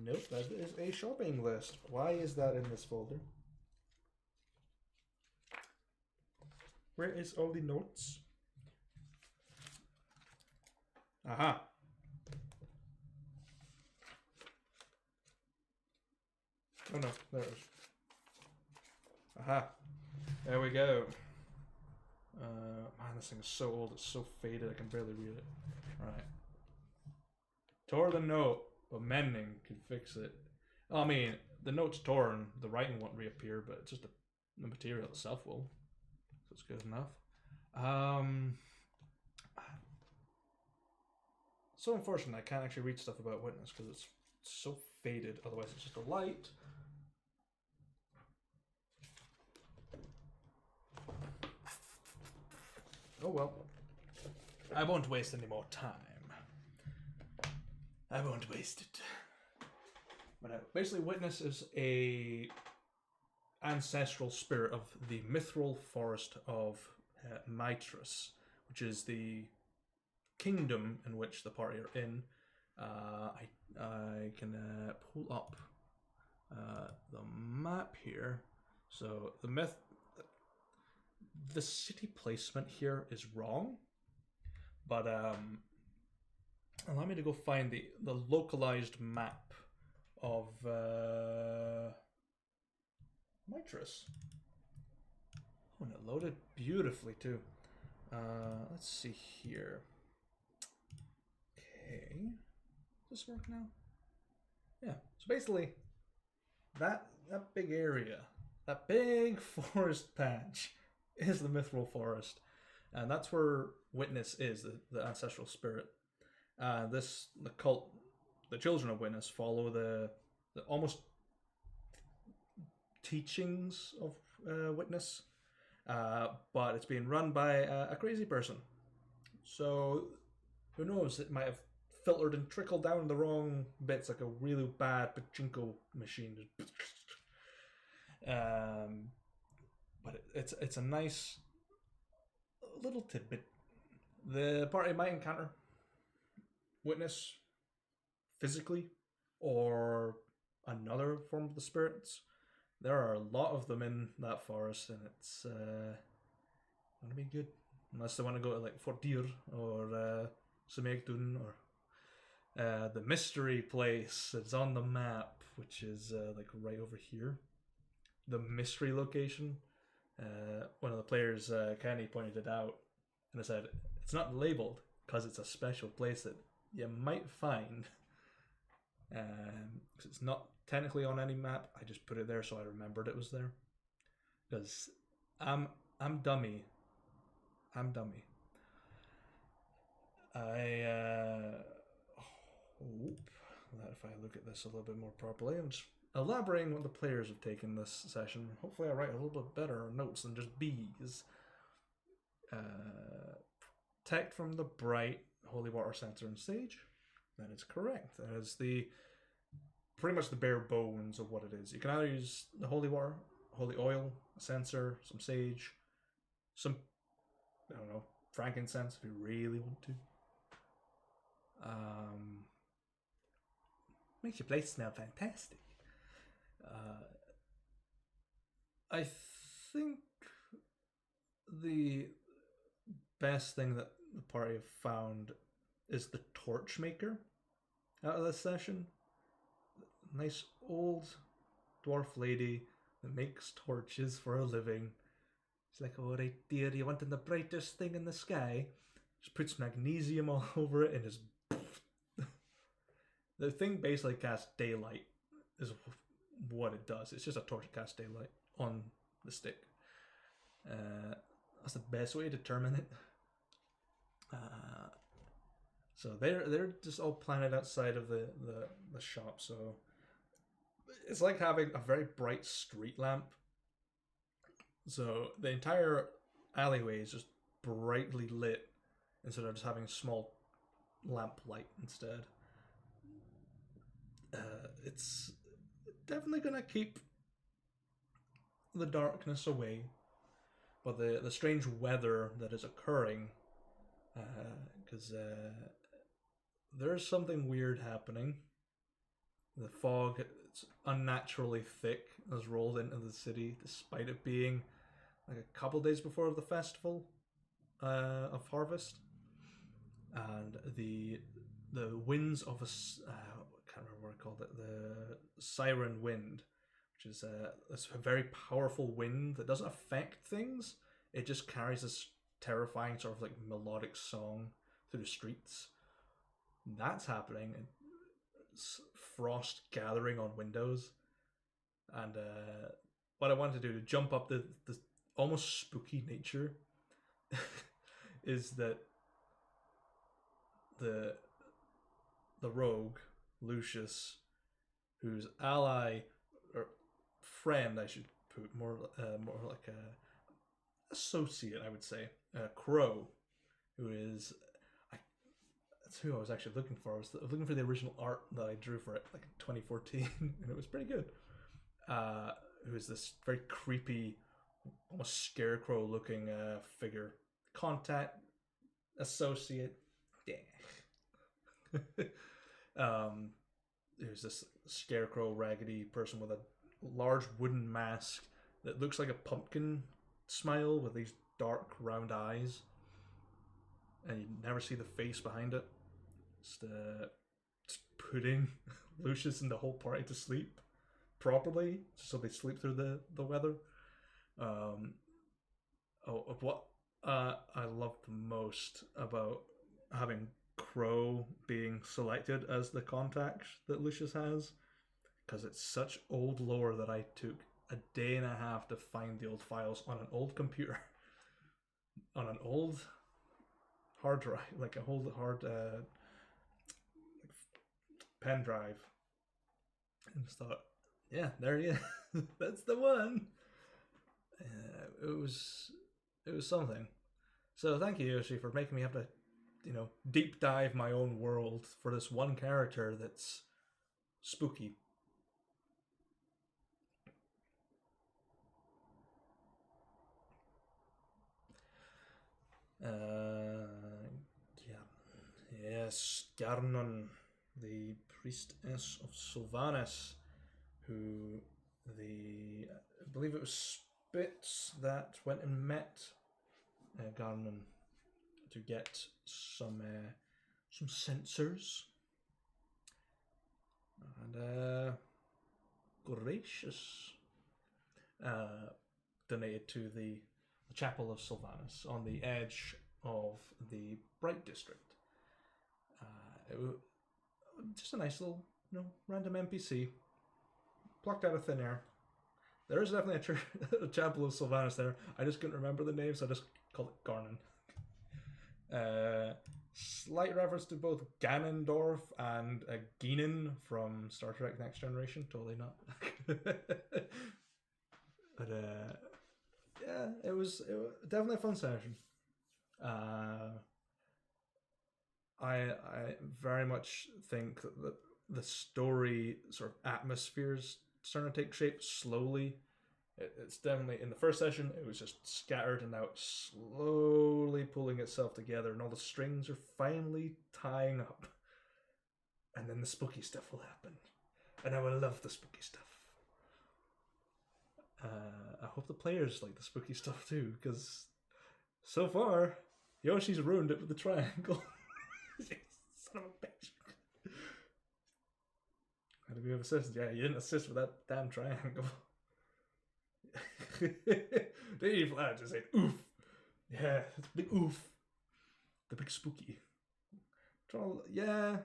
[SPEAKER 1] Nope, that is a shopping list. Why is that in this folder? Where is all the notes? Aha. Oh no, there it is. Aha. There we go. Man, this thing is so old, it's so faded, I can barely read it. Right. Tore the note, but mending could fix it. I mean, the note's torn, the writing won't reappear, but it's just the material itself will. So it's good enough. So unfortunate I can't actually read stuff about Witness because it's so faded, otherwise it's just a light. Oh well. I won't waste any more time. I won't waste it. But basically, Witness is a ancestral spirit of the mithril forest of Mitras, which is the kingdom in which the party are in. I can pull up the map here. So the city placement here is wrong, but allow me to go find the localized map of Mitras. Oh, and it loaded beautifully too. Let's see here. Okay, does this work now? Yeah. So basically, that big area, that big forest patch, is the mithril forest, and that's where Witness is, the ancestral spirit. The cult, the children of Witness, follow the almost teachings of Witness, but it's being run by a crazy person. So who knows? It might have filtered and trickled down the wrong bits, like a really bad pachinko machine. But it's a nice little tidbit. The party might encounter Witness physically or another form of the spirits. There are a lot of them in that forest, and it's gonna be good. Unless they want to go to like Fort Deer or Sumegdun or the mystery place that's on the map, which is like right over here. The mystery location. One of the players, Kenny, pointed it out, and I said it's not labeled because it's a special place that you might find. Because it's not technically on any map. I just put it there so I remembered it was there. Because I'm dummy. I'm dummy. I hope that if I look at this a little bit more properly, I'm just elaborating what the players have taken this session. Hopefully I write a little bit better notes than just B's. Protect from the bright holy water sensor and sage. That is correct. That is pretty much the bare bones of what it is. You can either use the holy water, holy oil, a censer, some sage, some, I don't know, frankincense if you really want to. Makes your place smell fantastic. I think the best thing that the party have found is the torch maker out of this session. Nice old dwarf lady that makes torches for a living. It's like, all right, dear, you wanting the brightest thing in the sky? Just puts magnesium all over it and just... The thing basically casts daylight, is what it does. It's just a torch that casts daylight on the stick. That's the best way to determine it. So they're just all planted outside of the shop. So it's like having a very bright street lamp. So the entire alleyway is just brightly lit instead of just having a small lamp light instead. It's definitely gonna keep the darkness away, but the strange weather that is occurring, because there's something weird happening. The fog, it's unnaturally thick, has rolled into the city, despite it being like a couple days before the festival of harvest, and the winds of I can't remember what I called it, the siren wind, which is a very powerful wind that doesn't affect things. It just carries this terrifying sort of like melodic song through the streets. That's happening, and frost gathering on windows. And what I wanted to do to jump up the almost spooky nature is that the rogue Lucius, whose ally or friend, I should put more like a associate, I would say, Crow, who is that's who I was actually looking for. I was looking for the original art that I drew for it, like in 2014, and it was pretty good. Who is this very creepy, almost scarecrow-looking figure? Contact, associate, yeah. There's this scarecrow, raggedy person with a large wooden mask that looks like a pumpkin smile with these dark, round eyes, and you never see the face behind it. Just putting Lucius and the whole party to sleep properly, so they sleep through the weather. What I love the most about having Crow being selected as the contact that Lucius has, because it's such old lore that I took a day and a half to find the old files on an old computer, on an old hard drive, like a old hard pen drive, and just thought, yeah, there he is. That's the one. It was something. So thank you, Yoshi, for making me have to, deep dive my own world for this one character that's spooky. Yes, Garnon, the priestess of Sylvanas, who I believe it was Spitz that went and met Garnon to get some sensors, and Gracious donated to the Chapel of Sylvanas on the edge of the Bright District. It was just a nice little, random NPC plucked out of thin air. There is definitely a Chapel of Sylvanas there. I just couldn't remember the name, so I just called it Garnon. Slight reference to both Ganondorf and Genin from Star Trek Next Generation. Totally not. But yeah, it was definitely a fun session. I very much think that the story sort of atmosphere's starting to take shape slowly. It's definitely, in the first session, it was just scattered, and now it's slowly pulling itself together, and all the strings are finally tying up. And then the spooky stuff will happen. And I will love the spooky stuff. I hope the players like the spooky stuff too, because so far, Yoshi's ruined it with the triangle. Son of a bitch. How did we have assisted? Yeah, you didn't assist with that damn triangle. The evil just said oof. Yeah, it's a big oof. The big spooky. Yeah.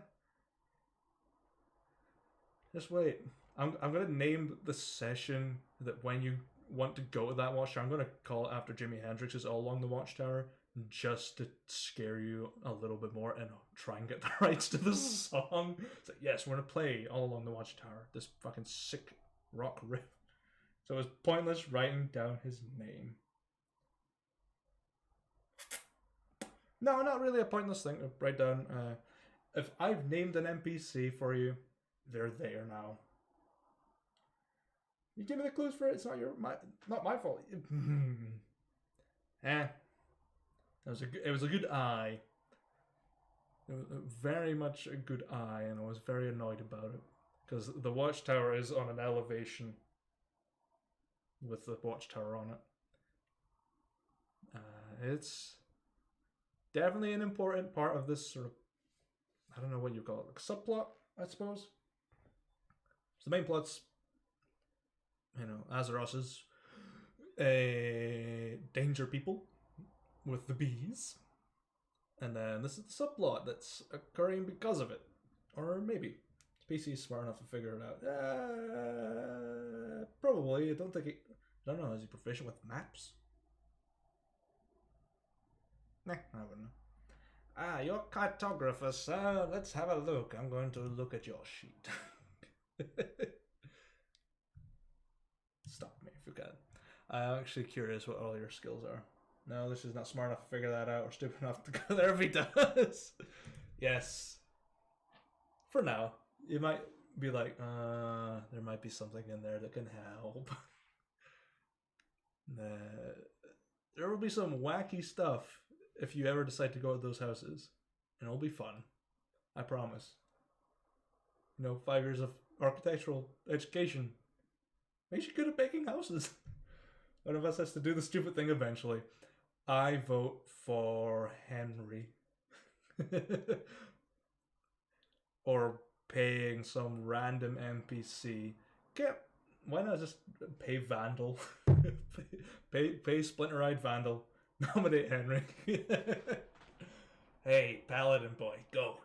[SPEAKER 1] Just wait. I'm gonna name the session that when you want to go to that watchtower, I'm gonna call it after Jimi Hendrix's All Along the Watchtower, just to scare you a little bit more and try and get the rights to the song. It's like, yes, we're gonna play all along the Watchtower, this fucking sick rock riff. So it was pointless writing down his name. No, not really a pointless thing to write down. If I've named an NPC for you, they're there now. You give me the clues for it. It's not not my fault. It was a good eye. It was very much a good eye, and I was very annoyed about it because the Watchtower is on an elevation with the Watchtower on it. It's definitely an important part of this sort of, I don't know what you call it, like subplot, I suppose. So the main plot's, Azeroth is a danger people with the bees. And then this is the subplot that's occurring because of it. Or maybe. PC is smart enough to figure it out. Probably. I don't know, is he proficient with maps? Nah, I wouldn't know. You're cartographer, sir. Let's have a look. I'm going to look at your sheet. Stop me if you can. I'm actually curious what all your skills are. No, this is not smart enough to figure that out or stupid enough to go there if he does. Yes. For now. You might be like, there might be something in there that can help. There will be some wacky stuff if you ever decide to go to those houses. And it'll be fun. I promise. 5 years of architectural education makes you good at making houses. One of us has to do the stupid thing eventually. I vote for Henry. Or paying some random NPC. Why not just pay Vandal? pay Splinter-Eyed Vandal. Nominate Henry. Hey, Paladin boy, go.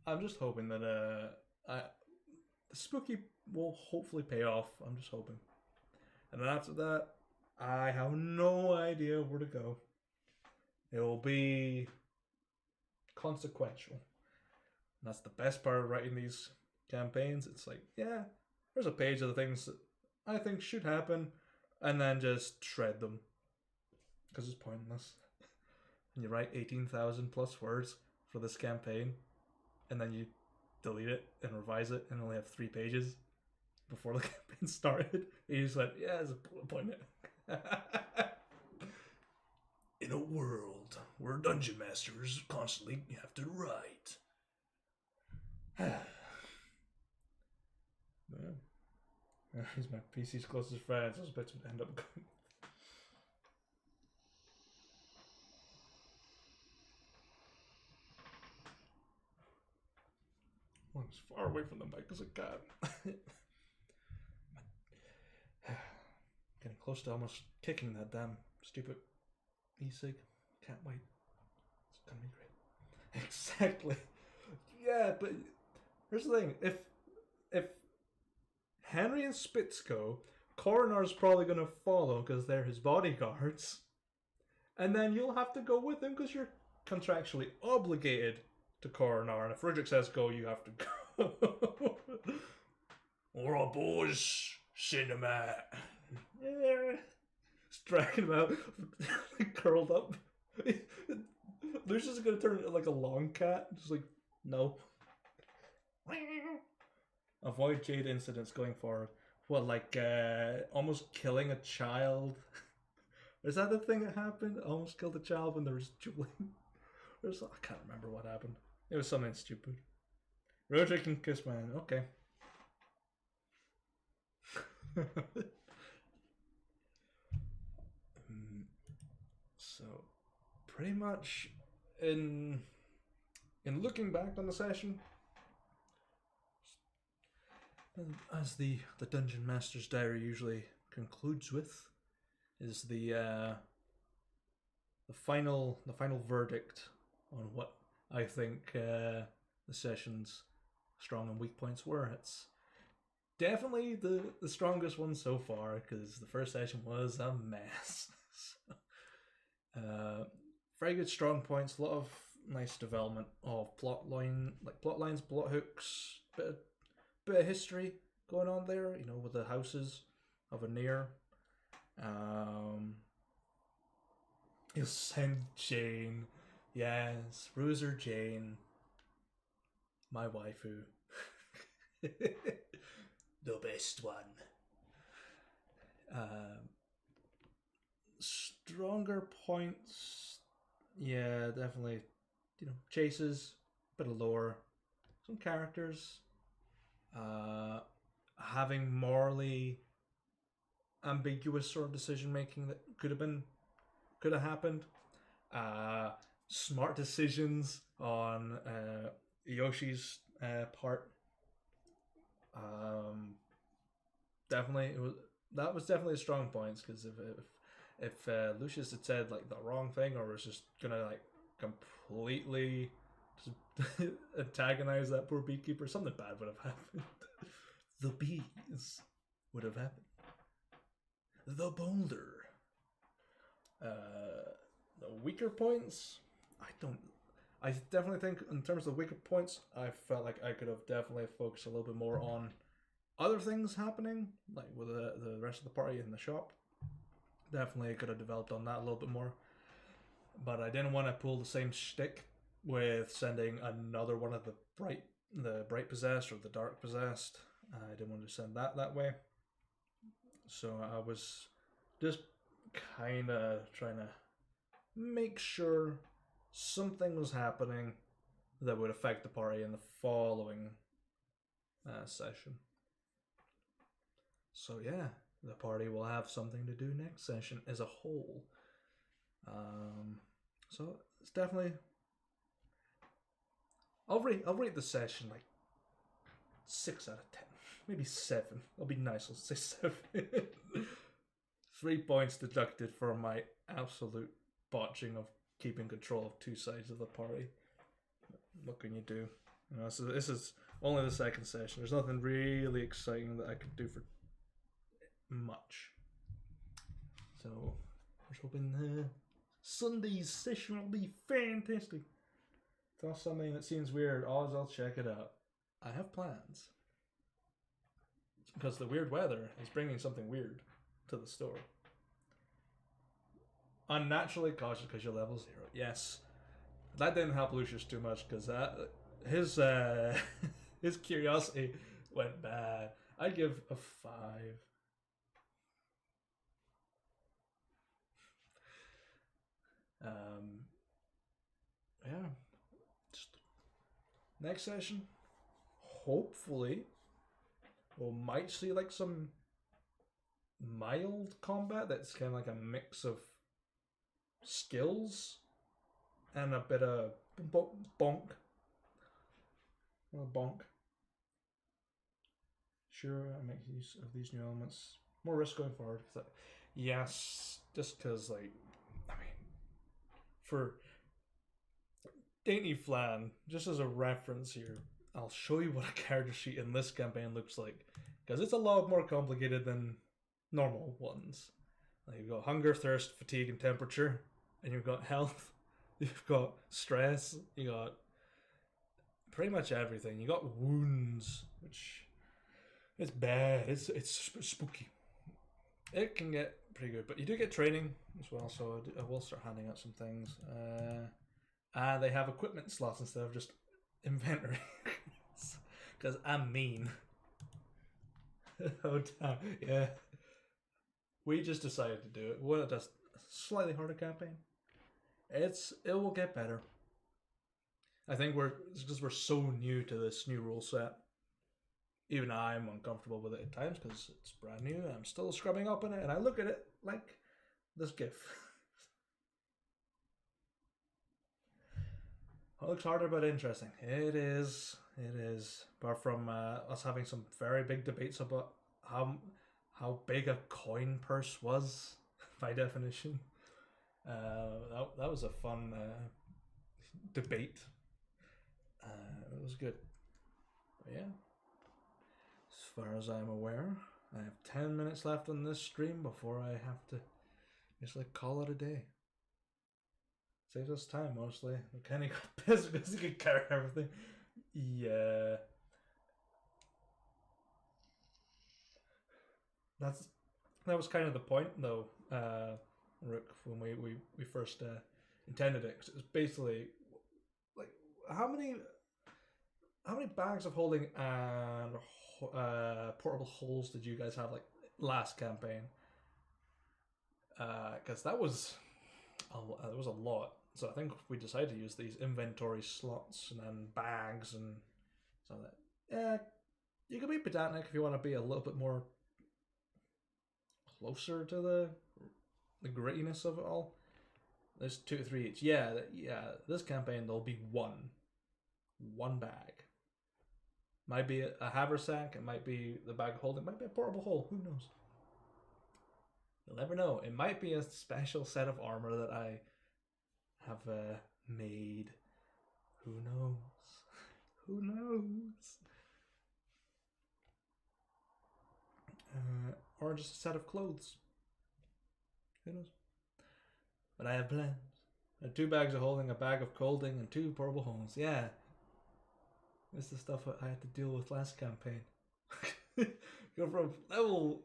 [SPEAKER 1] I'm just hoping that the spooky will hopefully pay off. I'm just hoping. And then after that, I have no idea where to go. It will be consequential. And that's the best part of writing these campaigns. It's like, yeah, there's a page of the things that I think should happen, and then just shred them. Because it's pointless. And you write 18,000 plus words for this campaign, and then you delete it and revise it and only have 3 pages before the campaign started. And you just went, yeah, there's a bullet point in it. In a world where dungeon masters constantly have to write. He's my PC's closest friend. Those bits would end up going. I'm as far away from the mic as I can. Getting close to almost kicking that damn stupid e-cig. Can't wait. It's gonna be great. Exactly. Yeah, but here's the thing. If Henry and Spitz go, Coronar's probably gonna follow because they're his bodyguards. And then you'll have to go with him because you're contractually obligated to Coronar. And if Frederick says go, you have to go. Alright, boys. Send him out. Yeah. Just dragging him out. Curled up. Lucius is going to turn into like a long cat. Just like, no. Avoid Jade incidents going forward. What, like almost killing a child? Is that the thing that happened? Almost killed a child when there was dueling? I can't remember what happened. It was something stupid. Roderick and Kissman. Okay. So, pretty much in looking back on the session, as the Dungeon Master's Diary usually concludes with, is the final verdict on what I think the session's strong and weak points were. It's definitely the strongest one so far, because the first session was a mess. Very good strong points, a lot of nice development of plot lines, plot hooks, bit of history going on there, with the houses of Anir. You'll send Jane. Yes, Bruiser Jane. My waifu. The best one. Stronger points. Yeah, definitely. Chases, bit of lore, some characters. Having morally ambiguous sort of decision making that could have happened. Smart decisions on Yoshi's part. Definitely, that was definitely a strong point, because if Lucius had said like the wrong thing, or was just gonna like completely just antagonize that poor beekeeper, something bad would have happened. The bees would have happened. The boulder. The weaker points, I definitely think in terms of weaker points, I felt like I could have definitely focused a little bit more on other things happening, like with the rest of the party in the shop. Definitely could have developed on that a little bit more, but I didn't want to pull the same shtick with sending another one of the bright possessed or the dark possessed. I didn't want to send that way, so I was just kind of trying to make sure something was happening that would affect the party in the following session. So yeah, the party will have something to do next session as a whole. So it's definitely, I'll rate the session like 6 out of 10, maybe 7. I'll be nice, I'll say 7. 3 points deducted for my absolute botching of keeping control of 2 sides of the party. What can you do? So this is only the second session. There's nothing really exciting that I could do for much. So we're hoping Sunday's session will be fantastic. If that's something that seems weird, I'll check it out. I have plans, because the weird weather is bringing something weird to the store. Unnaturally cautious because you're level 0. Yes, that didn't help Lucius too much, because his his curiosity went bad. I'd give a 5. Yeah. Just next session, hopefully, we might see like some mild combat that's kind of like a mix of skills and a bit of bonk. Sure, I make use of these new elements. More risk going forward. Yes, just because, like, I mean, for Dainty Flan, just as a reference here, I'll show you what a character sheet in this campaign looks like, because it's a lot more complicated than normal ones. Like, you've got hunger, thirst, fatigue, and temperature, and you've got health, you've got stress, you got pretty much everything. You got wounds, which it's bad. It's spooky. It can get pretty good, but you do get training as well. So I will start handing out some things. And they have equipment slots instead of just inventory, because I'm mean. Oh damn! Yeah, we just decided to do it. Well, it's a slightly harder campaign. It will get better. I think it's because we're so new to this new rule set. Even I'm uncomfortable with it at times because it's brand new. I'm still scrubbing up in it, and I look at it like this GIF. It looks harder but interesting. It is. Apart from us having some very big debates about how big a coin purse was, by definition. That was a fun debate. It was good. But yeah. far as I'm aware. I have 10 minutes left on this stream before I have to just like call it a day. Saves us time mostly. Kenny got pissed because he could carry everything. Yeah. That was kind of the point though, Rook, when we first intended it, 'cause it was basically like how many bags of holding and portable holes did you guys have like last campaign? Because that was a lot. So I think we decided to use these inventory slots and then bags and so that. Yeah, you can be pedantic if you want to be a little bit more closer to the grittiness of it all. There's 2 or 3 each. Yeah. This campaign there'll be one bag. Might be a haversack. It might be the bag of holding. It might be a portable hole. Who knows? You'll never know. It might be a special set of armor that I have made. Who knows? Who knows? Or just a set of clothes. Who knows? But I have plans. I have 2 bags of holding, a bag of colding, and 2 portable holes. Yeah. This is the stuff I had to deal with last campaign. Go from level...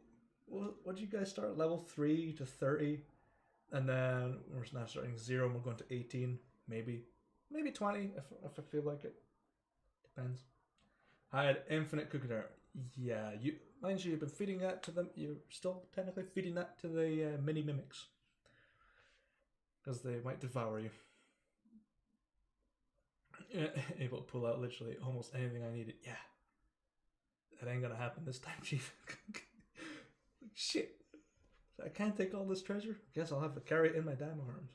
[SPEAKER 1] What did you guys start? Level 3 to 30. And then we're now starting 0 and we're going to 18. Maybe 20 if I feel like it. Depends. I had infinite cookie dough. Yeah, mind you, you've been feeding that to them. You're still technically feeding that to the mini mimics. Because they might devour you. Able to pull out literally almost anything I needed. Yeah. That ain't gonna happen this time, Chief. Shit. I can't take all this treasure? Guess I'll have to carry it in my damn arms.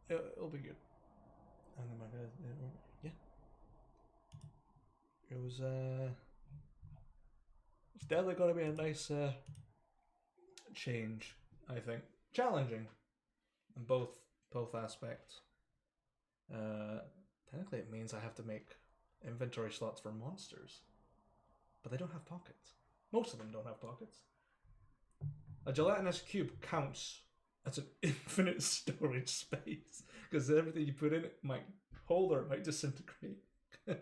[SPEAKER 1] It'll be good. And then yeah. It was it's definitely gonna be a nice change, I think. Challenging in both aspects. Technically it means I have to make inventory slots for monsters. But they don't have pockets. Most of them don't have pockets. A gelatinous cube counts as an infinite storage space. Because everything you put in it might hold or it might disintegrate. I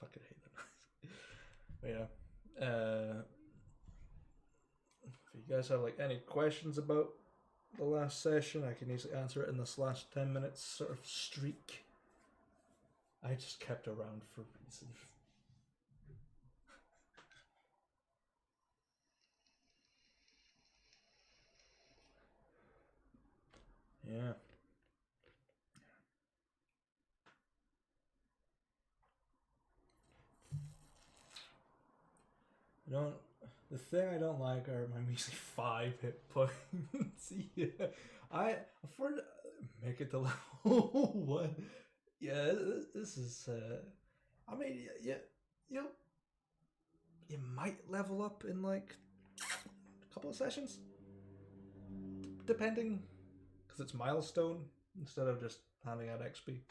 [SPEAKER 1] fucking hate that noise. But yeah. If you guys have like any questions about the last session, I can easily answer it in this last 10 minutes sort of streak. I just kept around for a reason. Yeah. The thing I don't like are my measly 5 hit points. Yeah. I afford to make it to level 1. Yeah, this is I mean, yeah, you might level up in like a couple of sessions, depending, because it's milestone instead of just handing out XP.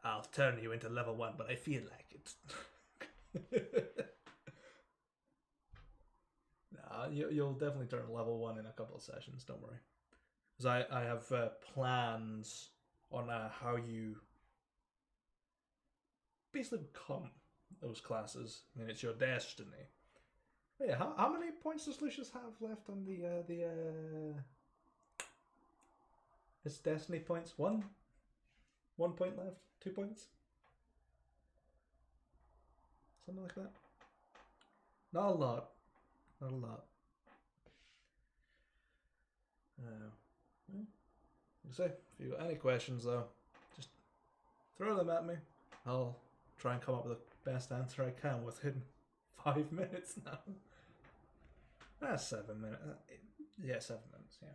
[SPEAKER 1] I'll turn you into level 1, but I feel like it. Nah, you'll definitely turn level 1 in a couple of sessions, don't worry. Because I have plans on how you basically become those classes. I mean, it's your destiny. But yeah, how many points does Lucius have left on his destiny points? 1 point left? 2 points? Something like that. Not a lot. Not a lot. Like I say, if you got any questions though, just throw them at me. I'll try and come up with the best answer I can within 5 minutes now. 7 minutes. Yeah, 7 minutes, yeah.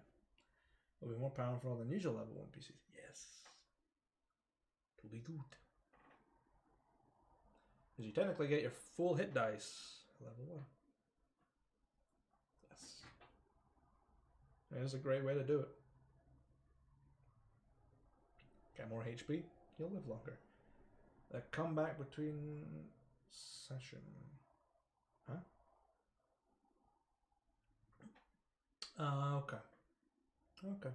[SPEAKER 1] It'll be more powerful than usual level 1 PCs. Yes. It'll be good. Because you technically get your full hit dice level 1. Yes. It is a great way to do it. get more HP, you'll live longer. Come back between session. Huh? Okay. Okay.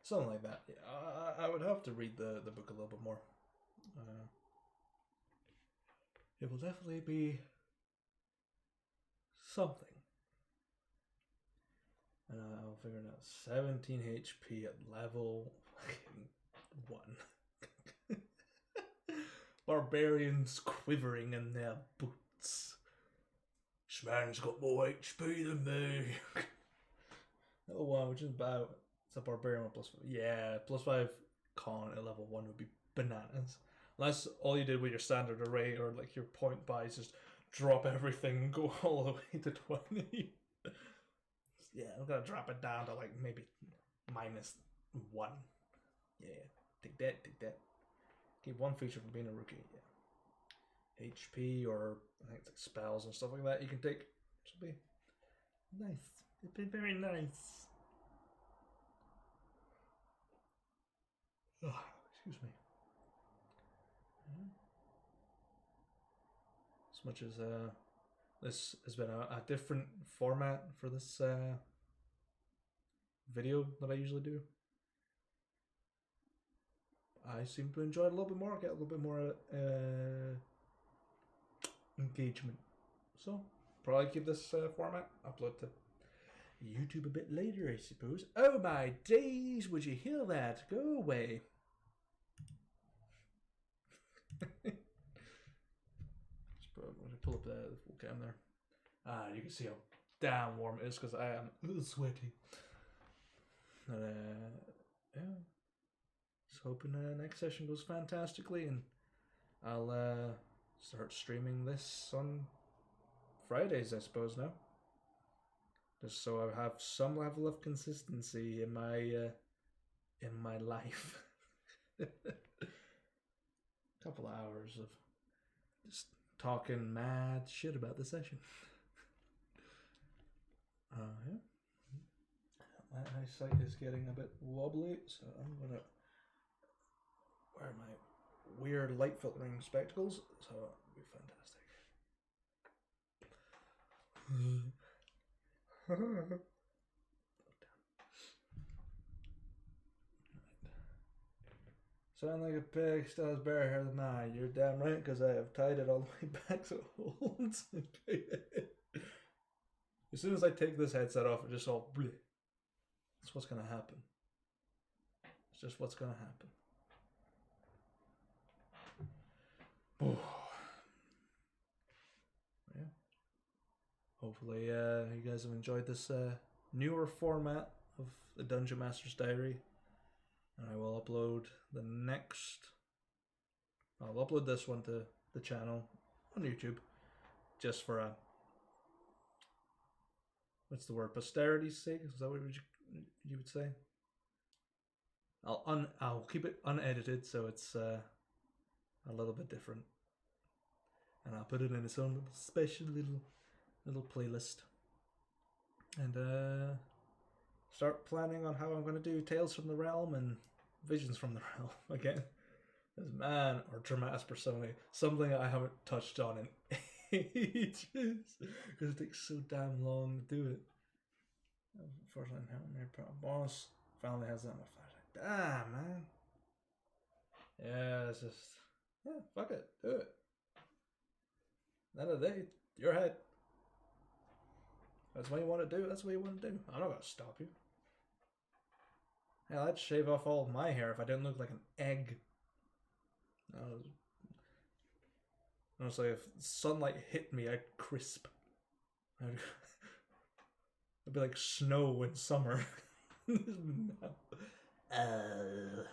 [SPEAKER 1] Something like that. Yeah, I would have to read the book a little bit more. It will definitely be something. And I'll figure it out. 17 HP at level 1. Barbarians quivering in their boots. This man's got more HP than me. Level 1, which is about... It's a barbarian with +5. Yeah, +5 con at level 1 would be bananas. Unless all you did with your standard array or like your point buys just drop everything and go all the way to 20. Yeah, I'm gonna drop it down to like maybe -1. Yeah, take that, take that. Keep one feature from being a rookie. Yeah, HP or I think it's like spells and stuff like that you can take. Which will be nice. It'd be very nice. Oh, excuse me. As much as this has been a different format for this video that I usually do, I seem to enjoy it a little bit more, get a little bit more engagement. So, probably keep this format, upload to YouTube a bit later, I suppose. Oh my days, would you hear that? Go away. Pull up the full cam there. You can see how damn warm it is because I am sweaty. Yeah. Just hoping next session goes fantastically, and I'll start streaming this on Fridays, I suppose now. Just so I have some level of consistency in my life. Couple of hours of just talking mad shit about the session. Yeah. My eyesight is getting a bit wobbly, so I'm gonna wear my weird light filtering spectacles, so it'll be fantastic. Sound like a pig, still has bare hair than I. You're damn right, because I have tied it all the way back so it holds. As soon as I take this headset off, it just all bleh. That's what's gonna happen. It's just what's gonna happen. Oh. Yeah. Hopefully, you guys have enjoyed this newer format of the Dungeon Master's Diary. And I will upload the next. I'll upload this one to the channel on YouTube, just for a. What's the word? Posterity's sake? Is that what you would say? I'll keep it unedited, so it's a little bit different, and I'll put it in its own little special little playlist, and start planning on how I'm going to do Tales from the Realm and Visions from the Realm again. As man, or Dramatis Personae, something I haven't touched on in ages because it takes so damn long to do it. Unfortunately, boss finally has that in my flashlight. Damn, man. Yeah, it's just fuck it, do it. End of the day, your head. That's what you want to do. That's what you want to do. I'm not gonna stop you. Hell, I'd shave off all of my hair if I didn't look like an egg. Honestly, if sunlight hit me, I'd crisp. I'd be like snow in summer. No. I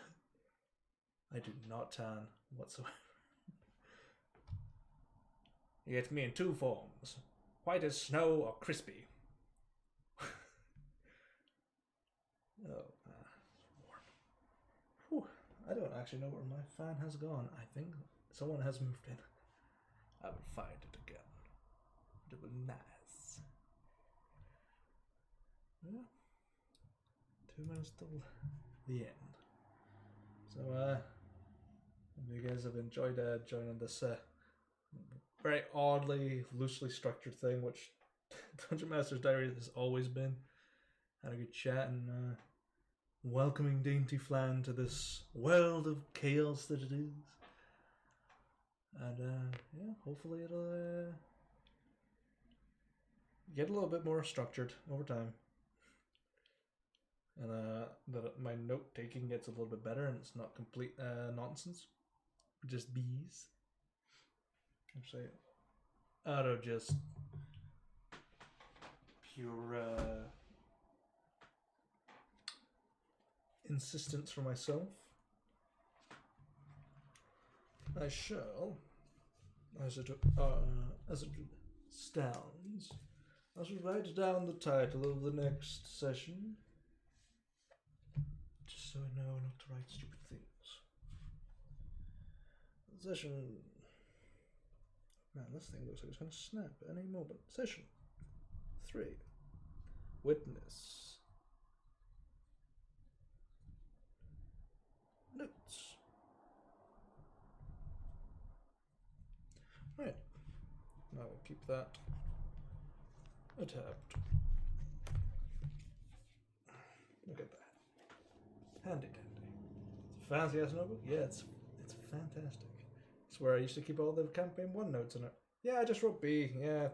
[SPEAKER 1] do not tan whatsoever. You get me in two forms: white as snow or crispy. Oh, it's warm. Whew. I don't actually know where my fan has gone. I think someone has moved in. I will find it again. It will be nice. Yeah. 2 minutes till the end. So, hope you guys have enjoyed joining this very oddly, loosely structured thing, which Dungeon Master's Diary has always been. Had a good chat and welcoming Dainty Flan to this world of chaos that it is. And yeah, hopefully it'll get a little bit more structured over time. And that my note taking gets a little bit better and it's not complete nonsense. Just bees. Actually, out of just pure insistence for myself, I shall, as it stands, I shall write down the title of the next session, just so I know not to write stupid things. Session. Man, this thing looks like it's going to snap at any moment. Session 3. Witness. Notes. Right. Now we'll keep that tabbed. Look at that. Handy dandy. It's a fancy ass notebook? Yeah, it's fantastic. It's where I used to keep all the campaign 1 notes in it. Yeah, I just wrote B. Yeah.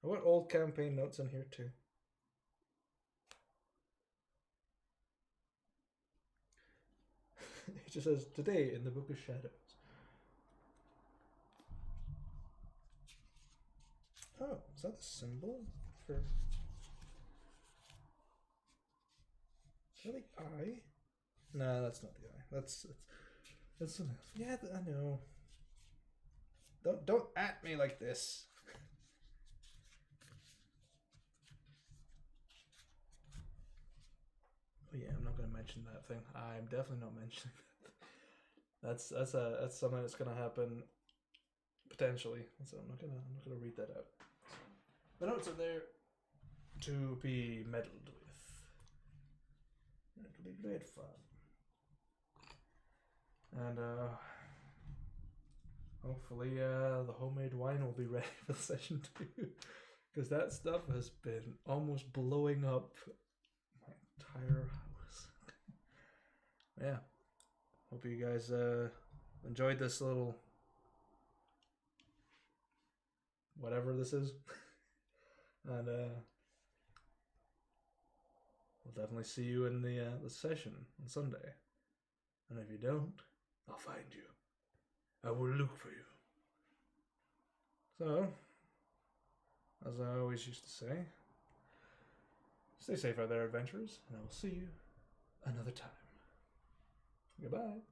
[SPEAKER 1] I wrote old campaign notes in here too. It just says, today in the Book of Shadows. Oh, is that the symbol for... Is that the eye? No, that's not the eye. That's yeah, I know. Don't at me like this. Oh yeah, I'm not gonna mention that thing. I'm definitely not mentioning that. That's something that's gonna happen potentially. So I'm not gonna read that out. The notes are there to be meddled with. It'll be great fun. And hopefully the homemade wine will be ready for session 2. Because that stuff has been almost blowing up my entire house. Yeah. Hope you guys enjoyed this little whatever this is. And we'll definitely see you in the session on Sunday. And if you don't, I'll find you. I will look for you. So, as I always used to say, stay safe out there, adventurers, and I will see you another time. Goodbye.